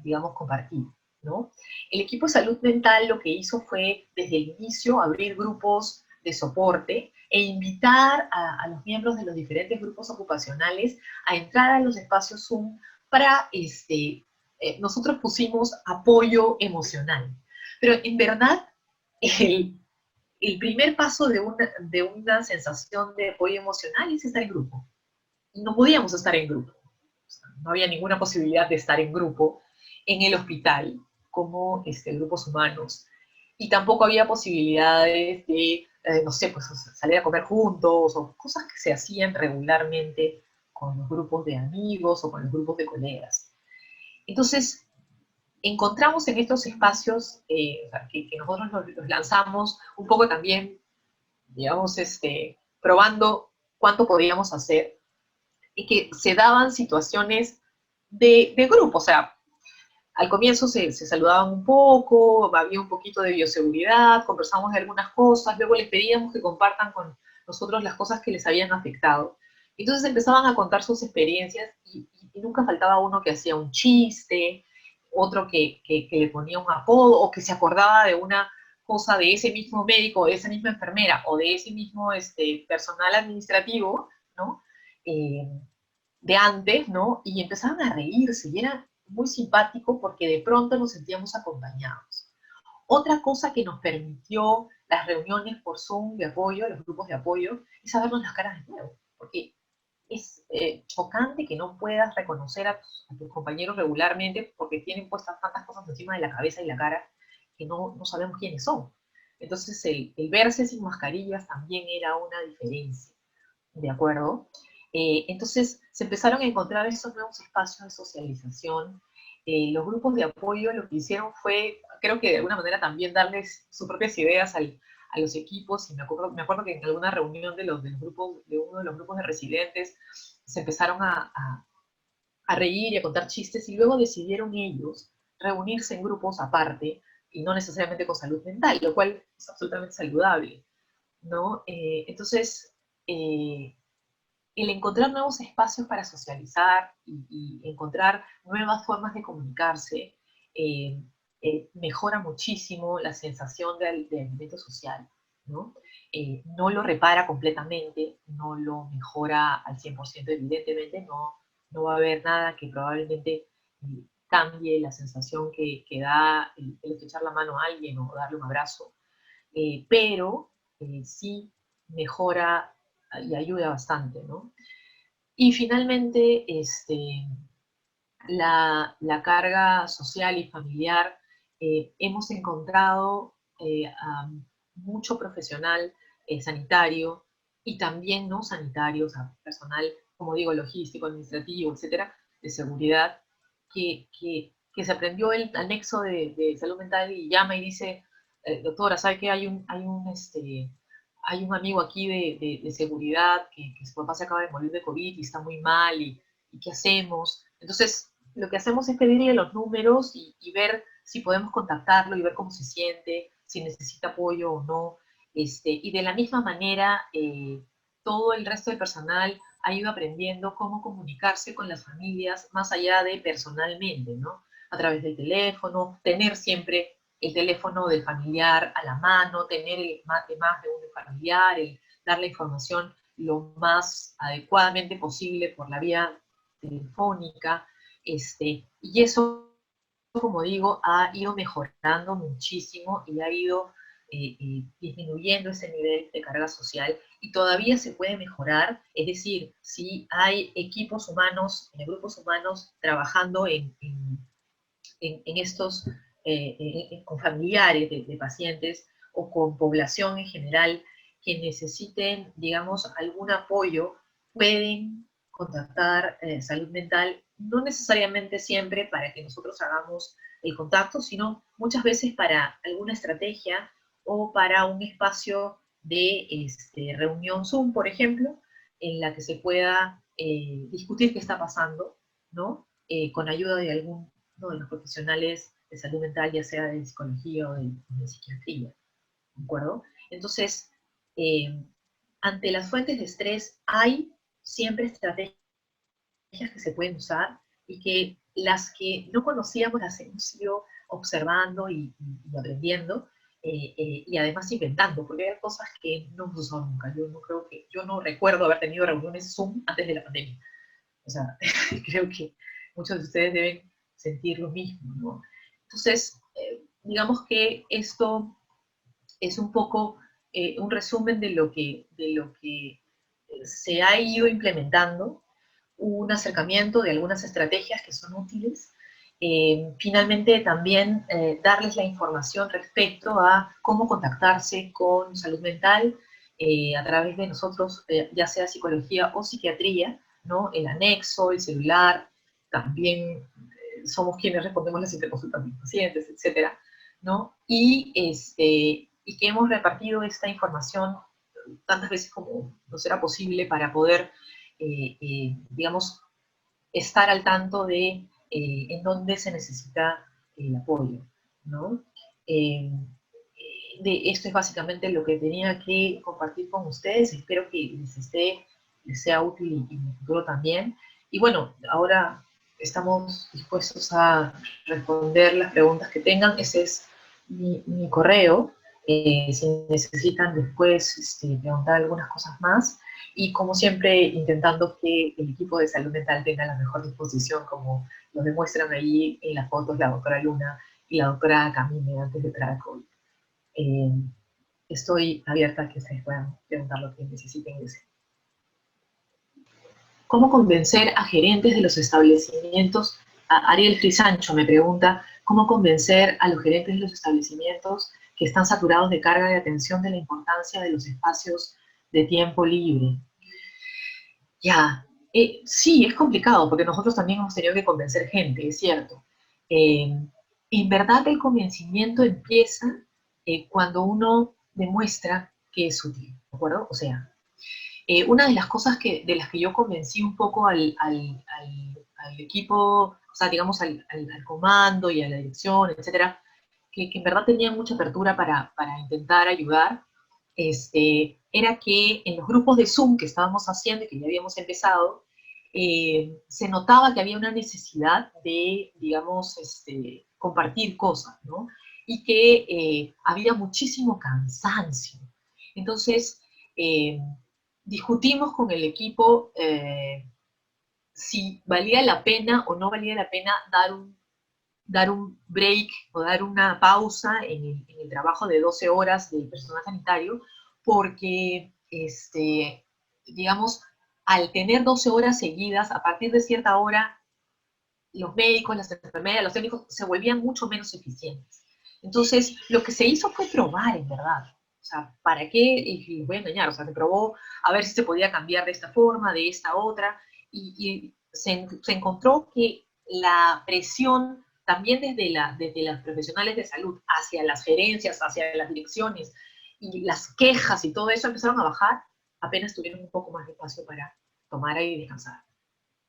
digamos, compartir, ¿no? El equipo de salud mental lo que hizo fue, desde el inicio, abrir grupos de soporte e invitar a los miembros de los diferentes grupos ocupacionales a entrar a los espacios Zoom para, nosotros pusimos apoyo emocional. Pero en verdad, el, el primer paso de una sensación de apoyo emocional es estar en grupo. Y no podíamos estar en grupo. O sea, no había ninguna posibilidad de estar en grupo en el hospital, como grupos humanos. Y tampoco había posibilidades de, no sé, pues salir a comer juntos, o cosas que se hacían regularmente con los grupos de amigos o con los grupos de colegas. Entonces, encontramos en estos espacios que nosotros los lanzamos un poco también, digamos, probando cuánto podíamos hacer, y que se daban situaciones de grupo. O sea, al comienzo se saludaban un poco, había un poquito de bioseguridad, conversamos de algunas cosas, luego les pedíamos que compartan con nosotros las cosas que les habían afectado. Entonces empezaban a contar sus experiencias y nunca faltaba uno que hacía un chiste, otro que le ponía un apodo o que se acordaba de una cosa de ese mismo médico, de esa misma enfermera o de ese mismo personal administrativo, ¿no? Eh, de antes, ¿no? Y empezaban a reírse y era muy simpático porque de pronto nos sentíamos acompañados. Otra cosa que nos permitió las reuniones por Zoom de apoyo, los grupos de apoyo, es sabernos las caras de nuevo, porque es chocante que no puedas reconocer a tus compañeros regularmente porque tienen puestas tantas cosas encima de la cabeza y la cara que no sabemos quiénes son. Entonces el verse sin mascarillas también era una diferencia, ¿de acuerdo? Entonces se empezaron a encontrar estos nuevos espacios de socialización. Los grupos de apoyo lo que hicieron fue, creo que de alguna manera también darles sus propias ideas a los equipos, y me acuerdo que en alguna reunión de los grupos, de uno de los grupos de residentes, se empezaron a reír y a contar chistes, y luego decidieron ellos reunirse en grupos aparte, y no necesariamente con salud mental, lo cual es absolutamente saludable, ¿no? Entonces, el encontrar nuevos espacios para socializar y encontrar nuevas formas de comunicarse eh, mejora muchísimo la sensación de aislamiento social, ¿no? No lo repara completamente, no lo mejora al 100%, evidentemente, no va a haber nada que probablemente cambie la sensación que da el estrechar la mano a alguien o darle un abrazo, pero sí mejora y ayuda bastante, ¿no? Y finalmente, la carga social y familiar, hemos encontrado a mucho profesional sanitario y también no sanitario, o sea, personal, como digo, logístico, administrativo, etcétera, de seguridad, que se aprendió el anexo de salud mental y llama y dice, doctora, ¿sabe qué? Hay un amigo aquí de seguridad que su papá se acaba de morir de COVID y está muy mal, y ¿qué hacemos? Entonces, lo que hacemos es pedirle los números y ver si podemos contactarlo y ver cómo se siente, si necesita apoyo o no. Y de la misma manera, todo el resto del personal ha ido aprendiendo cómo comunicarse con las familias más allá de personalmente, ¿no? A través del teléfono, tener siempre el teléfono del familiar a la mano, tener más de un familiar, el dar la información lo más adecuadamente posible por la vía telefónica, y eso, como digo, ha ido mejorando muchísimo y ha ido disminuyendo ese nivel de carga social y todavía se puede mejorar, es decir, si hay equipos humanos, grupos humanos trabajando en estos, con familiares de pacientes o con población en general que necesiten, digamos, algún apoyo, pueden contactar salud mental, no necesariamente siempre para que nosotros hagamos el contacto, sino muchas veces para alguna estrategia o para un espacio de reunión Zoom, por ejemplo, en la que se pueda discutir qué está pasando, ¿no? Con ayuda de algún ¿no? de los profesionales de salud mental, ya sea de psicología o de psiquiatría, ¿de acuerdo? Entonces, eh, ante las fuentes de estrés hay siempre estrategias que se pueden usar y que las que no conocíamos las hemos ido observando y aprendiendo y además inventando, porque hay cosas que no hemos usado nunca. Yo no recuerdo haber tenido reuniones Zoom antes de la pandemia. O sea, creo que muchos de ustedes deben sentir lo mismo, ¿no? Entonces, digamos que esto es un poco un resumen de lo que se ha ido implementando, un acercamiento de algunas estrategias que son útiles. Finalmente, también darles la información respecto a cómo contactarse con salud mental a través de nosotros, ya sea psicología o psiquiatría, ¿no? El anexo, el celular, también somos quienes respondemos las interconsultas de los pacientes, etcétera, ¿no? Y que hemos repartido esta información tantas veces como nos era posible para poder, digamos, estar al tanto de en dónde se necesita el apoyo, ¿no? Eh, de esto es básicamente lo que tenía que compartir con ustedes. Espero que les sea útil y en el futuro también. Y bueno, ahora estamos dispuestos a responder las preguntas que tengan. Ese es mi correo. Si necesitan después preguntar algunas cosas más. Y como siempre, intentando que el equipo de salud mental tenga la mejor disposición, como lo demuestran ahí en las fotos la doctora Luna y la doctora Camille antes de entrar a COVID. Eh, Estoy abierta a que ustedes puedan preguntar lo que necesiten y deseen. ¿Cómo convencer a gerentes de los establecimientos? Ariel Frisancho me pregunta, ¿cómo convencer a los gerentes de los establecimientos que están saturados de carga de atención de la importancia de los espacios de tiempo libre? Ya, sí, es complicado, porque nosotros también hemos tenido que convencer gente, es cierto. Eh, en verdad el convencimiento empieza cuando uno demuestra que es útil, ¿de acuerdo? O sea, una de las cosas de las que yo convencí un poco al equipo, o sea, digamos al comando y a la dirección, etcétera, que en verdad tenían mucha apertura para intentar ayudar, era que en los grupos de Zoom que estábamos haciendo y que ya habíamos empezado, se notaba que había una necesidad de, digamos, compartir cosas, ¿no? Y que había muchísimo cansancio. Entonces, eh, discutimos con el equipo si valía la pena o no valía la pena dar un break o dar una pausa en el trabajo de 12 horas del personal sanitario, porque, digamos, al tener 12 horas seguidas, a partir de cierta hora, los médicos, las enfermeras, los técnicos se volvían mucho menos eficientes. Entonces, lo que se hizo fue probar, en verdad. O sea, ¿para qué? Y les voy a engañar. O sea, se probó a ver si se podía cambiar de esta forma, de esta otra, y se encontró que la presión también desde las profesionales de salud hacia las gerencias, hacia las direcciones, y las quejas y todo eso empezaron a bajar, apenas tuvieron un poco más de espacio para tomar aire y descansar.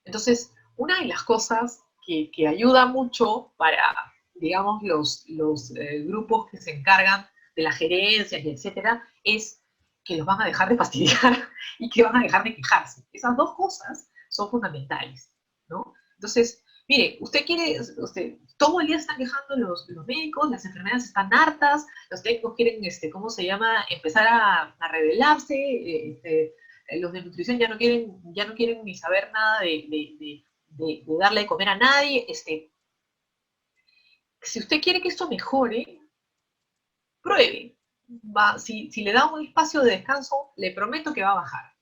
Entonces, una de las cosas que ayuda mucho para, digamos, los grupos que se encargan de la gerencia, y etcétera, es que los van a dejar de fastidiar y que van a dejar de quejarse. Esas dos cosas son fundamentales, ¿no? Entonces, mire, todo el día están quejando los médicos, las enfermeras están hartas, los técnicos quieren, ¿cómo se llama?, empezar a rebelarse, los de nutrición ya no quieren ni saber nada de darle de comer a nadie. Si usted quiere que esto mejore, pruebe. Si le da un espacio de descanso, le prometo que va a bajar.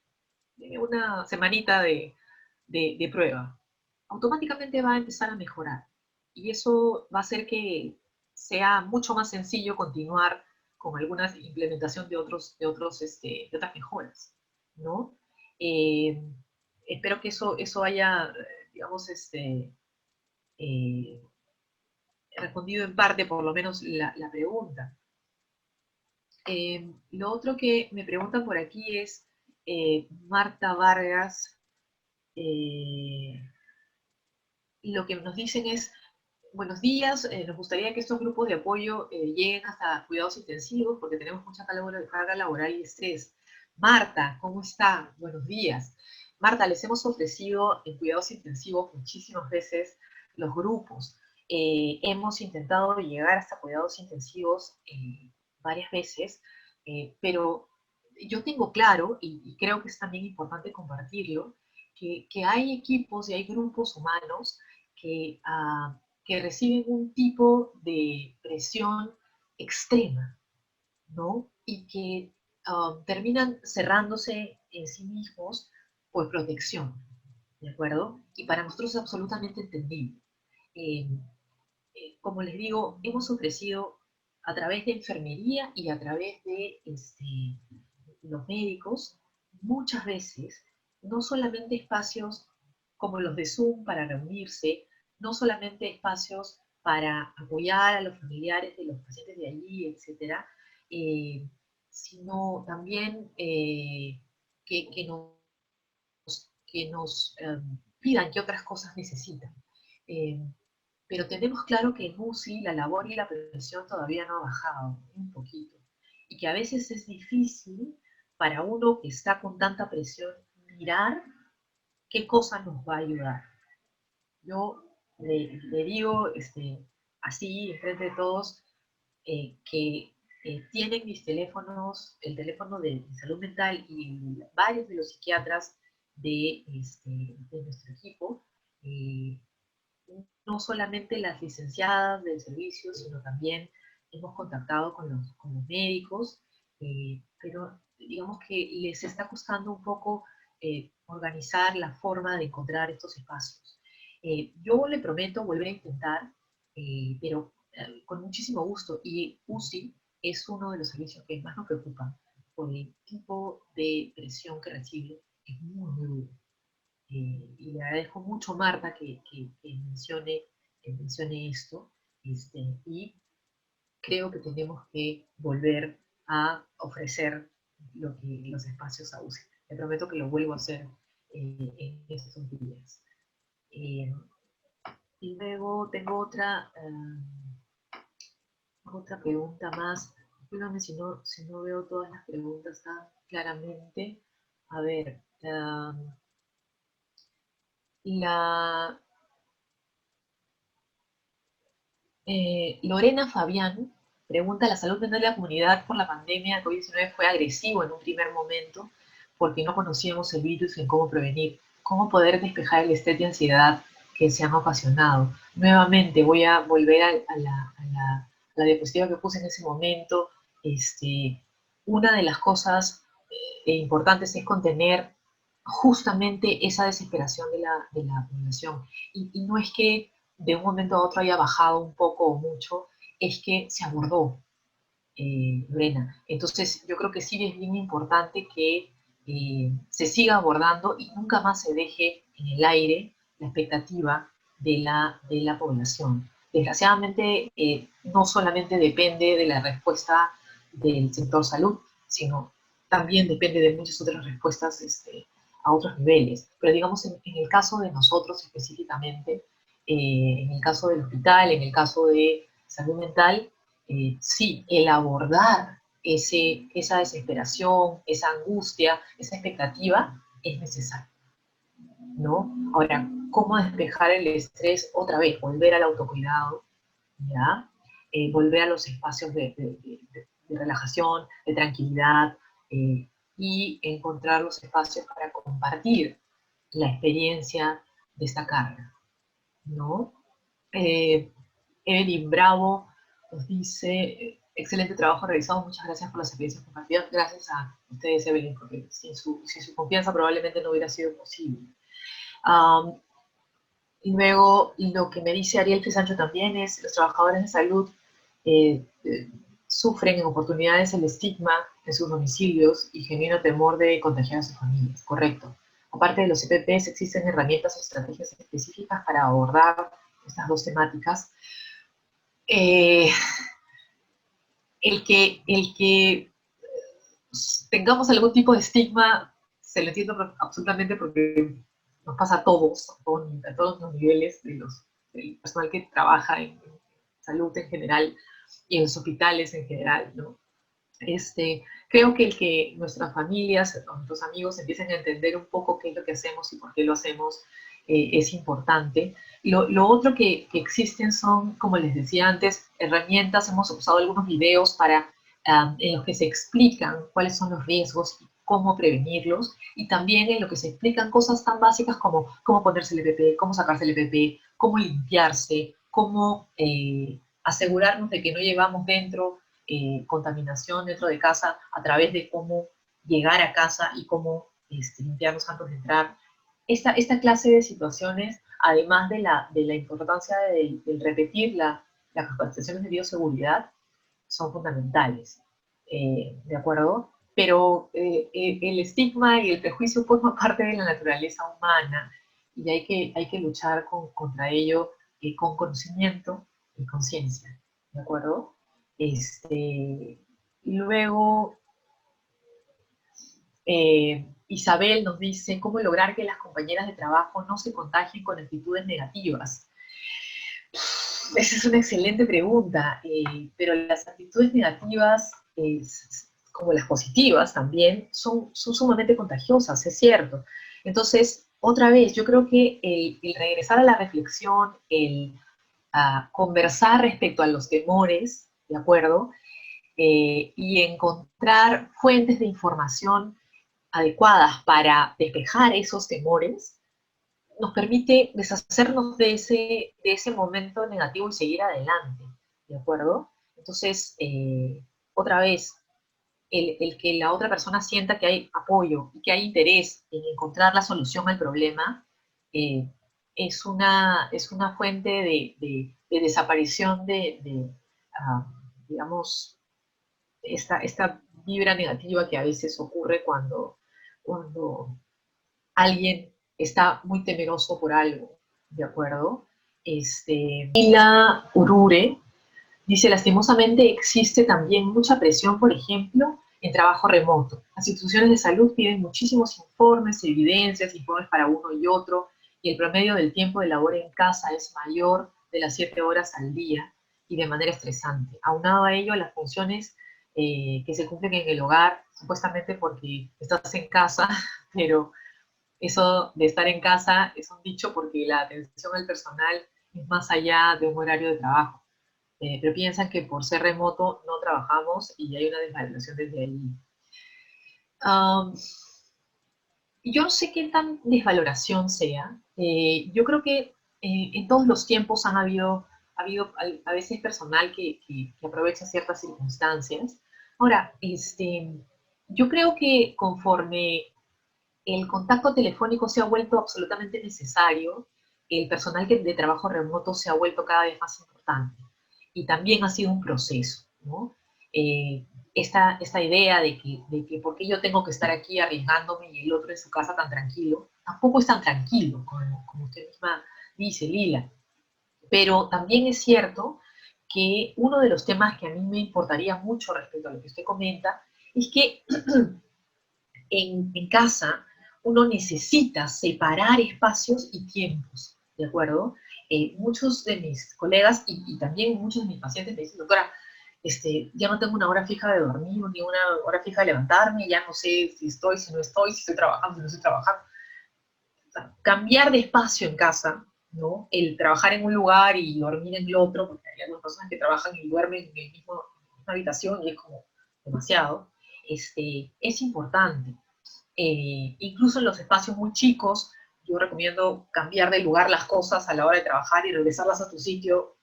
Tiene una semanita de prueba. Automáticamente va a empezar a mejorar. Y eso va a hacer que sea mucho más sencillo continuar con alguna implementación de otras mejoras, ¿no? Espero que eso haya, digamos, eh, respondido en parte, por lo menos, la pregunta. Lo otro que me preguntan por aquí es, Marta Vargas, lo que nos dicen es: buenos días, nos gustaría que estos grupos de apoyo lleguen hasta cuidados intensivos porque tenemos mucha carga laboral y estrés. Marta, ¿cómo está? Buenos días. Marta, les hemos ofrecido en cuidados intensivos muchísimas veces los grupos. Hemos intentado llegar hasta cuidados intensivos varias veces, pero yo tengo claro, y creo que es también importante compartirlo, que hay equipos y hay grupos humanos que reciben un tipo de presión extrema, ¿no? Y que terminan cerrándose en sí mismos por protección, ¿de acuerdo? Y para nosotros es absolutamente entendible. Eh, como les digo, hemos ofrecido a través de enfermería y a través de los médicos, muchas veces, no solamente espacios como los de Zoom para reunirse, no solamente espacios para apoyar a los familiares de los pacientes de allí, etcétera, sino también que nos pidan qué otras cosas necesitan. Eh, pero tenemos claro que en UCI la labor y la prevención todavía no ha bajado, un poquito. Y que a veces es difícil para uno que está con tanta presión mirar qué cosa nos va a ayudar. Yo le digo así, enfrente de todos, que tienen mis teléfonos, el teléfono de salud mental y varios de los psiquiatras de nuestro equipo, no solamente las licenciadas del servicio, sino también hemos contactado con los médicos, pero digamos que les está costando un poco organizar la forma de encontrar estos espacios. Yo le prometo volver a intentar, pero con muchísimo gusto, y UCI es uno de los servicios que más nos preocupa por el tipo de presión que recibe, que es muy, muy duro. Y le agradezco mucho, Marta, que mencione esto, y creo que tenemos que volver a ofrecer los espacios a UCI. Le prometo que lo vuelvo a hacer en estos días. Y luego tengo otra pregunta más. Dígame si no veo todas las preguntas tan claramente. A ver, la Lorena Fabián pregunta: ¿la salud mental de la comunidad por la pandemia de COVID-19 fue agresivo en un primer momento porque no conocíamos el virus y cómo prevenir? ¿Cómo poder despejar el estrés y ansiedad que se han ocasionado? Nuevamente voy a volver a la diapositiva que puse en ese momento. Una de las cosas importantes es contener justamente esa desesperación de la población. Y no es que de un momento a otro haya bajado un poco o mucho, es que se abordó, Lorena. Entonces, yo creo que sí es bien importante que se siga abordando y nunca más se deje en el aire la expectativa de la población. Desgraciadamente, no solamente depende de la respuesta del sector salud, sino también depende de muchas otras respuestas a otros niveles. Pero digamos, en el caso de nosotros específicamente, en el caso del hospital, en el caso de salud mental, sí, el abordar esa desesperación, esa angustia, esa expectativa es necesario, ¿no? Ahora, ¿cómo despejar el estrés? Otra vez, volver al autocuidado, ¿ya? Volver a los espacios de relajación, de tranquilidad, y encontrar los espacios para compartir la experiencia de esta carga, ¿no? Eh, Evelyn Bravo nos dice, excelente trabajo realizado, muchas gracias por las experiencias compartidas. Gracias a ustedes, Evelyn, porque sin su confianza probablemente no hubiera sido posible. Um, Luego, lo que me dice Ariel Sancho también es, los trabajadores de salud eh, eh, sufren en oportunidades el estigma en sus domicilios y genuino temor de contagiar a sus familias. Correcto. Aparte de los EPPs, existen herramientas o estrategias específicas para abordar estas dos temáticas. Eh, el que tengamos algún tipo de estigma, se lo entiendo absolutamente porque nos pasa a todos, a todos los niveles del personal que trabaja en salud en general y en los hospitales en general, ¿no? Creo que el que nuestras familias, nuestros amigos empiecen a entender un poco qué es lo que hacemos y por qué lo hacemos es importante. Lo otro que existen son, como les decía antes, herramientas. Hemos usado algunos videos en los que se explican cuáles son los riesgos y cómo prevenirlos, y también en lo que se explican cosas tan básicas como cómo ponerse el EPP, cómo sacarse el EPP, cómo limpiarse, cómo asegurarnos de que no llevamos dentro contaminación dentro de casa a través de cómo llegar a casa y cómo limpiarnos antes de entrar. Esta clase de situaciones, además de la importancia del repetir las capacitaciones de bioseguridad, son fundamentales, ¿de acuerdo? Pero el estigma y el prejuicio forman parte de la naturaleza humana y hay que luchar contra ello con conocimiento y conciencia, ¿de acuerdo? Luego, Isabel nos dice, ¿cómo lograr que las compañeras de trabajo no se contagien con actitudes negativas? Esa es una excelente pregunta, pero las actitudes negativas, como las positivas también, son sumamente contagiosas, es cierto. Entonces, otra vez, yo creo que el regresar a la reflexión, a conversar respecto a los temores, ¿de acuerdo? Y encontrar fuentes de información adecuadas para despejar esos temores, nos permite deshacernos de ese momento negativo y seguir adelante, ¿de acuerdo? Entonces, otra vez, el que la otra persona sienta que hay apoyo y que hay interés en encontrar la solución al problema, eh, es una fuente de desaparición digamos, esta vibra negativa que a veces ocurre cuando alguien está muy temeroso por algo, ¿de acuerdo? Mila Urure dice, lastimosamente existe también mucha presión, por ejemplo, en trabajo remoto. Las instituciones de salud piden muchísimos informes, evidencias, informes para uno y otro, y el promedio del tiempo de labor en casa es mayor de las 7 horas al día y de manera estresante. Aunado a ello, las funciones que se cumplen en el hogar, supuestamente porque estás en casa, pero eso de estar en casa es un dicho porque la atención al personal es más allá de un horario de trabajo. Pero piensan que por ser remoto no trabajamos y hay una desvaloración desde ahí. Um, yo no sé qué tan desvaloración sea. Yo creo que en todos los tiempos ha habido a veces personal que aprovecha ciertas circunstancias. Ahora, yo creo que conforme el contacto telefónico se ha vuelto absolutamente necesario, el personal de trabajo remoto se ha vuelto cada vez más importante. Y también ha sido un proceso, ¿no? Esta idea de que por qué yo tengo que estar aquí arriesgándome y el otro en su casa tan tranquilo, tampoco es tan tranquilo, como usted misma dice, Lila. Pero también es cierto que uno de los temas que a mí me importaría mucho respecto a lo que usted comenta es que en casa uno necesita separar espacios y tiempos, ¿de acuerdo? Muchos de mis colegas y también muchos de mis pacientes me dicen, doctora, ya no tengo una hora fija de dormir, ni una hora fija de levantarme, ya no sé si estoy, si no estoy, si estoy trabajando, si no estoy trabajando. O sea, cambiar de espacio en casa, ¿no? El trabajar en un lugar y dormir en el otro, porque hay algunas personas que trabajan y duermen en el mismo, en la misma habitación y es como demasiado, es importante. Incluso en los espacios muy chicos, yo recomiendo cambiar de lugar las cosas a la hora de trabajar y regresarlas a tu sitio,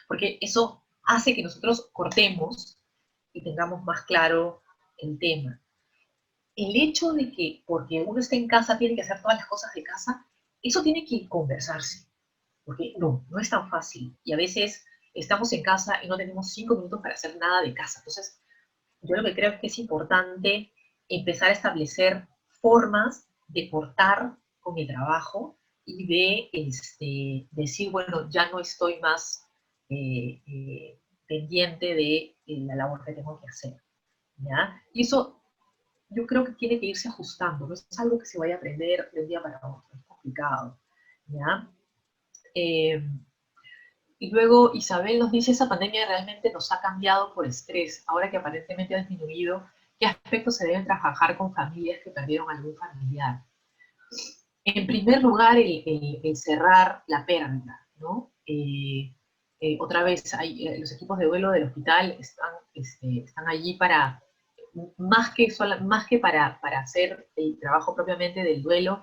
porque eso hace que nosotros cortemos y tengamos más claro el tema. El hecho de que porque uno está en casa tiene que hacer todas las cosas de casa, eso tiene que conversarse, porque no es tan fácil. Y a veces estamos en casa y no tenemos 5 minutos para hacer nada de casa. Entonces, yo lo que creo es que es importante empezar a establecer formas de cortar con el trabajo y de decir, bueno, ya no estoy más pendiente de la labor que tengo que hacer. ¿Ya? Y eso yo creo que tiene que irse ajustando, no es algo que se vaya a aprender de un día para otro, es complicado. ¿Ya? Eh, y luego Isabel nos dice, esa pandemia realmente nos ha cambiado por estrés, ahora que aparentemente ha disminuido, ¿qué aspectos se deben trabajar con familias que perdieron algún familiar? En primer lugar, el cerrar la pérdida, ¿no? Otra vez, los equipos de duelo del hospital están allí para, más que para hacer el trabajo propiamente del duelo,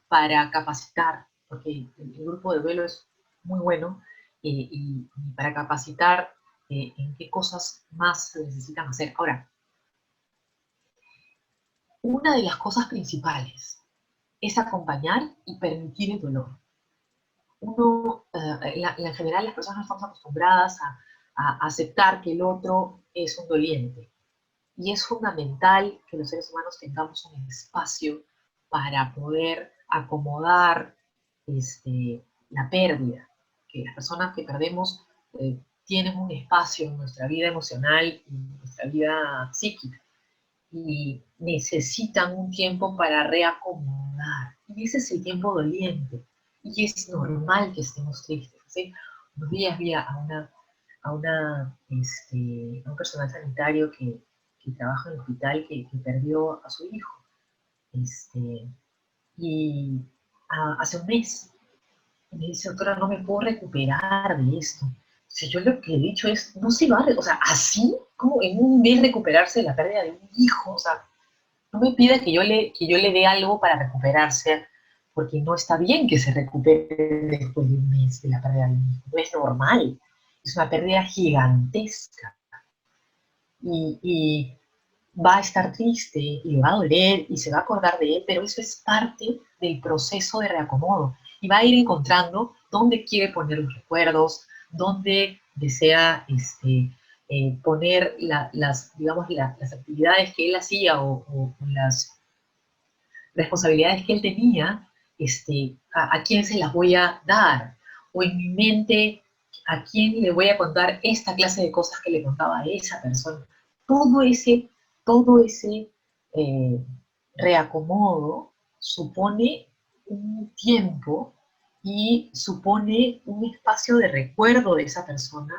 para capacitar, porque el grupo de duelo es muy bueno, y para capacitar en qué cosas más se necesitan hacer. Ahora, una de las cosas principales es acompañar y permitir el dolor. En general las personas no estamos acostumbradas a aceptar que el otro es un doliente. Y es fundamental que los seres humanos tengamos un espacio para poder acomodar la pérdida. Que las personas que perdemos tienen un espacio en nuestra vida emocional y en nuestra vida psíquica y necesitan un tiempo para reacomodar. Y ese es el tiempo doliente. Y es normal que estemos tristes. ¿Sí? Unos días vi a un personal sanitario que trabaja en el hospital que perdió a su hijo. Este, y hace un mes. Y me dice, doctora, no me puedo recuperar de esto. Si yo lo que he dicho es, no se va, o sea, así como en un mes recuperarse de la pérdida de un hijo, o sea, no me pida que yo le dé algo para recuperarse, porque no está bien que se recupere después de un mes de la pérdida de un hijo. No es normal. Es una pérdida gigantesca. Y va a estar triste y le va a doler y se va a acordar de él, pero eso es parte del proceso de reacomodo. Y va a ir encontrando dónde quiere poner los recuerdos, dónde desea poner digamos, las actividades que él hacía o las responsabilidades que él tenía, a quién se las voy a dar. O en mi mente, a quién le voy a contar esta clase de cosas que le contaba a esa persona. Todo ese, todo ese reacomodo supone un tiempo y supone un espacio de recuerdo de esa persona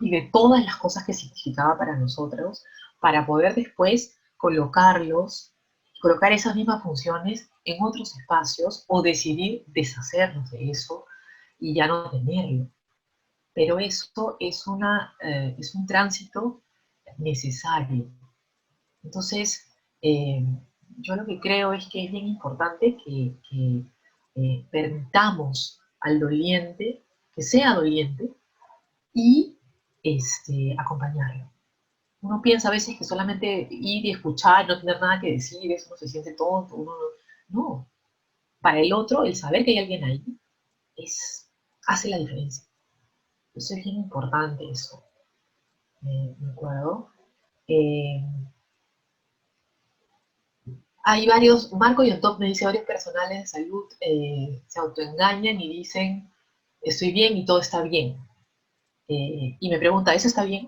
y de todas las cosas que significaba para nosotros, para poder después colocar esas mismas funciones en otros espacios o decidir deshacernos de eso y ya no tenerlo. Pero eso es un tránsito necesario. Entonces, yo lo que creo es que es bien importante que permitamos al doliente que sea doliente y acompañarlo. Uno piensa a veces que solamente ir y escuchar, no tener nada que decir, eso uno se siente tonto, no. Para el otro, el saber que hay alguien ahí hace la diferencia. Eso es bien importante eso. ¿De acuerdo? Eh, Hay varios, Marco y Top me dice, varios personales de salud se autoengañan y dicen, estoy bien y todo está bien. Y me pregunta, ¿eso está bien?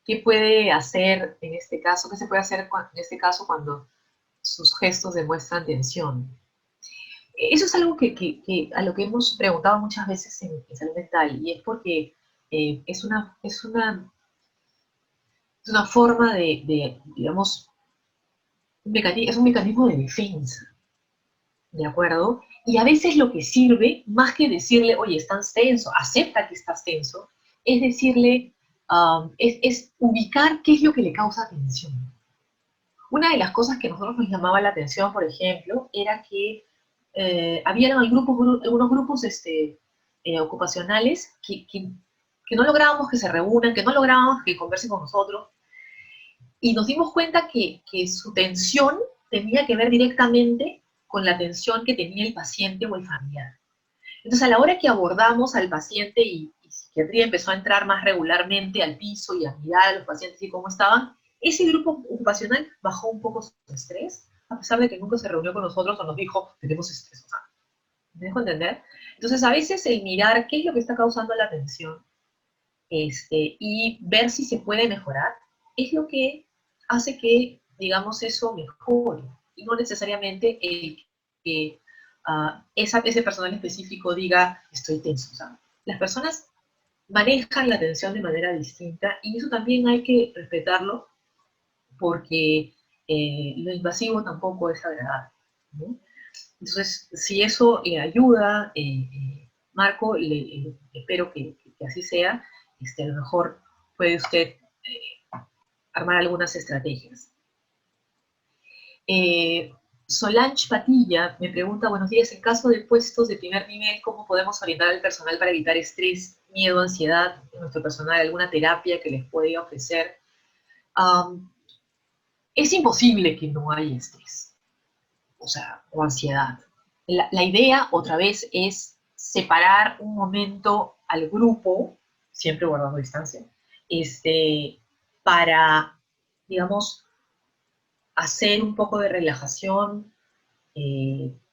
¿Qué puede hacer en este caso? ¿Qué se puede hacer en este caso cuando sus gestos demuestran tensión? Eso es algo a lo que hemos preguntado muchas veces en salud mental y es porque es una Es una forma digamos, es un mecanismo de defensa, ¿de acuerdo? Y a veces lo que sirve, más que decirle, oye, estás tenso, acepta que estás tenso, es decirle, es ubicar qué es lo que le causa tensión. Una de las cosas que a nosotros nos llamaba la atención, por ejemplo, era que había algunos grupos ocupacionales que no lográbamos que se reúnan, que no lográbamos que conversen con nosotros, y nos dimos cuenta que su tensión tenía que ver directamente con la tensión que tenía el paciente o el familiar. Entonces, a la hora que abordamos al paciente y psiquiatría empezó a entrar más regularmente al piso y a mirar a los pacientes y cómo estaban, ese grupo ocupacional bajó un poco su estrés, a pesar de que nunca se reunió con nosotros o nos dijo, tenemos estrés. O sea, ¿me dejo entender? Entonces, a veces el mirar qué es lo que está causando la tensión y ver si se puede mejorar es lo que hace que, digamos, eso mejore. Y no necesariamente el que ese personal específico diga, estoy tenso. O sea, las personas manejan la tensión de manera distinta y eso también hay que respetarlo porque lo invasivo tampoco es agradable, ¿no? Entonces, si eso le ayuda, Marco, espero que así sea, a lo mejor puede usted armar algunas estrategias. Solange Patilla me pregunta, buenos días, en caso de puestos de primer nivel, ¿cómo podemos orientar al personal para evitar estrés, miedo, ansiedad en nuestro personal? ¿Alguna terapia que les pueda ofrecer? Es imposible que no haya estrés, o sea, o ansiedad. La idea, otra vez, es separar un momento al grupo, siempre guardando distancia, para, digamos, hacer un poco de relajación,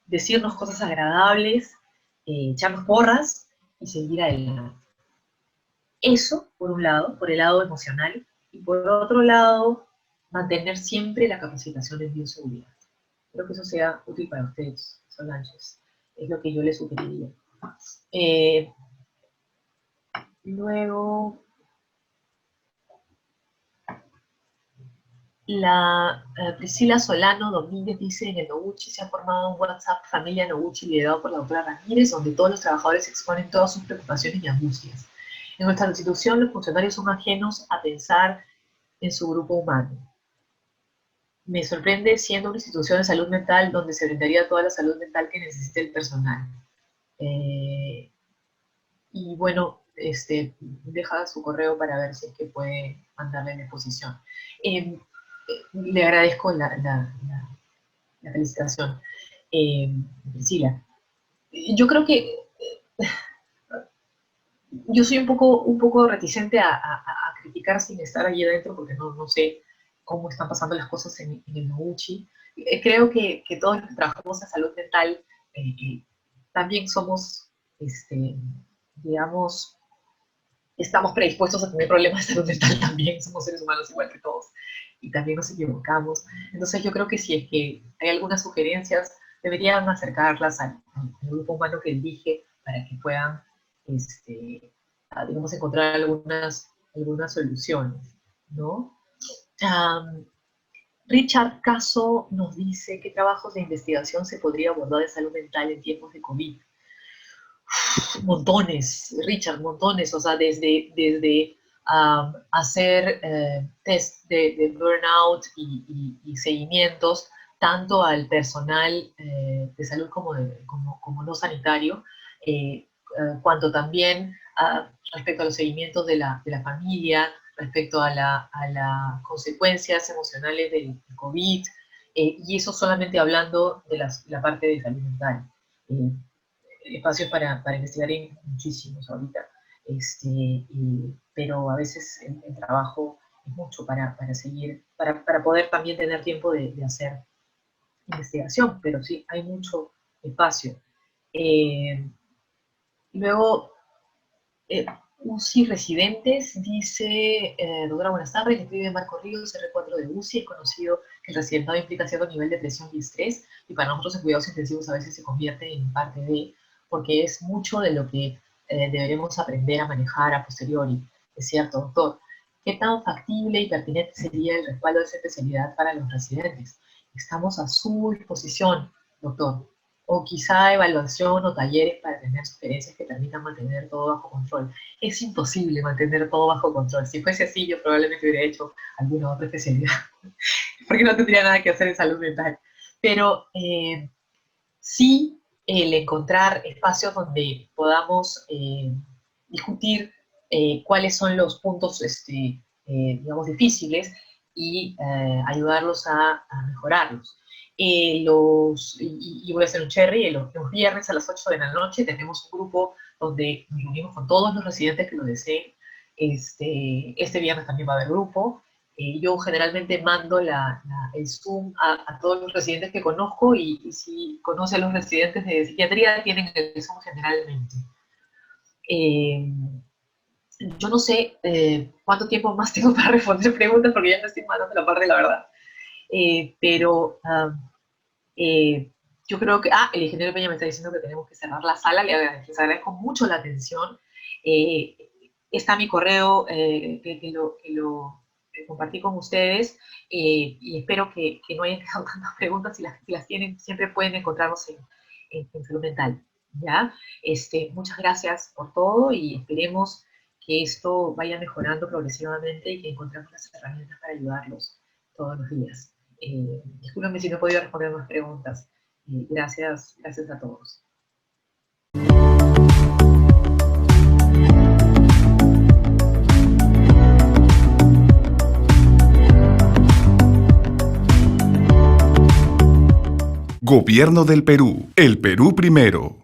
decirnos cosas agradables, echarnos porras y seguir adelante. Eso, por un lado, por el lado emocional, y por otro lado, mantener siempre la capacitación en bioseguridad. Creo que eso sea útil para ustedes, Solange. Es lo que yo les sugeriría. Luego, Priscila Solano Domínguez dice, en el Noguchi se ha formado un WhatsApp Familia Noguchi liderado por la doctora Ramírez, donde todos los trabajadores exponen todas sus preocupaciones y angustias. En nuestra institución, los funcionarios son ajenos a pensar en su grupo humano. Me sorprende siendo una institución de salud mental donde se brindaría toda la salud mental que necesita el personal. Y bueno, deja su correo para ver si es que puede mandarle la exposición. Le agradezco la felicitación, Priscila. Yo creo que yo soy un poco reticente a criticar sin estar allí adentro porque no sé cómo están pasando las cosas en el Noguchi. Creo que todos los que trabajamos en salud mental también somos, digamos, estamos predispuestos a tener problemas de salud mental también, somos seres humanos igual que todos y también nos equivocamos. Entonces yo creo que si es que hay algunas sugerencias, deberían acercarlas al grupo humano que elige para que puedan, digamos, encontrar algunas soluciones, ¿no? Richard Caso nos dice qué trabajos de investigación se podría abordar de salud mental en tiempos de COVID. Montones, Richard, montones, o sea, desde hacer test de burnout y seguimientos tanto al personal de salud como no sanitario, cuanto también respecto a los seguimientos de la familia, respecto a las consecuencias emocionales del COVID, y eso solamente hablando de la parte de salud mental. Espacios para investigar hay muchísimos ahorita, pero a veces el trabajo es mucho para seguir, para poder también tener tiempo de hacer investigación, pero sí, hay mucho espacio. Luego, UCI Residentes dice, doctora, buenas tardes, le escribe Marco Ríos, R4 de UCI, es conocido que el residentado implica cierto nivel de presión y estrés, y para nosotros en cuidados intensivos a veces se convierte en parte de, porque es mucho de lo que deberemos aprender a manejar a posteriori, es cierto, doctor. ¿Qué tan factible y pertinente sería el respaldo de esa especialidad para los residentes? Estamos a su disposición, doctor. O quizá evaluación o talleres para tener sugerencias que permitan mantener todo bajo control. Es imposible mantener todo bajo control. Si fuese así, yo probablemente hubiera hecho alguna otra especialidad, porque no tendría nada que hacer en salud mental. Pero sí, el encontrar espacios donde podamos discutir cuáles son los puntos, digamos, difíciles y ayudarlos a mejorarlos. Y voy a hacer un cherry, los viernes a las 8 de la noche tenemos un grupo donde nos reunimos con todos los residentes que lo deseen. Este viernes también va a haber grupo. Yo generalmente mando el Zoom a todos los residentes que conozco y si conoce a los residentes de psiquiatría, tienen el Zoom generalmente. Eh, yo no sé cuánto tiempo más tengo para responder preguntas porque ya me estoy mandando la parte de la verdad. Pero yo creo que... el ingeniero Peña me está diciendo que tenemos que cerrar la sala. Les agradezco mucho la atención. Está mi correo que lo compartí con ustedes y espero que no hayan quedado tantas preguntas. Si las tienen, siempre pueden encontrarnos en Salud Mental. ¿Ya? Muchas gracias por todo y esperemos que esto vaya mejorando progresivamente y que encontremos las herramientas para ayudarlos todos los días. Discúlpenme si no he podido responder más preguntas. Gracias a todos. Gobierno del Perú. El Perú primero.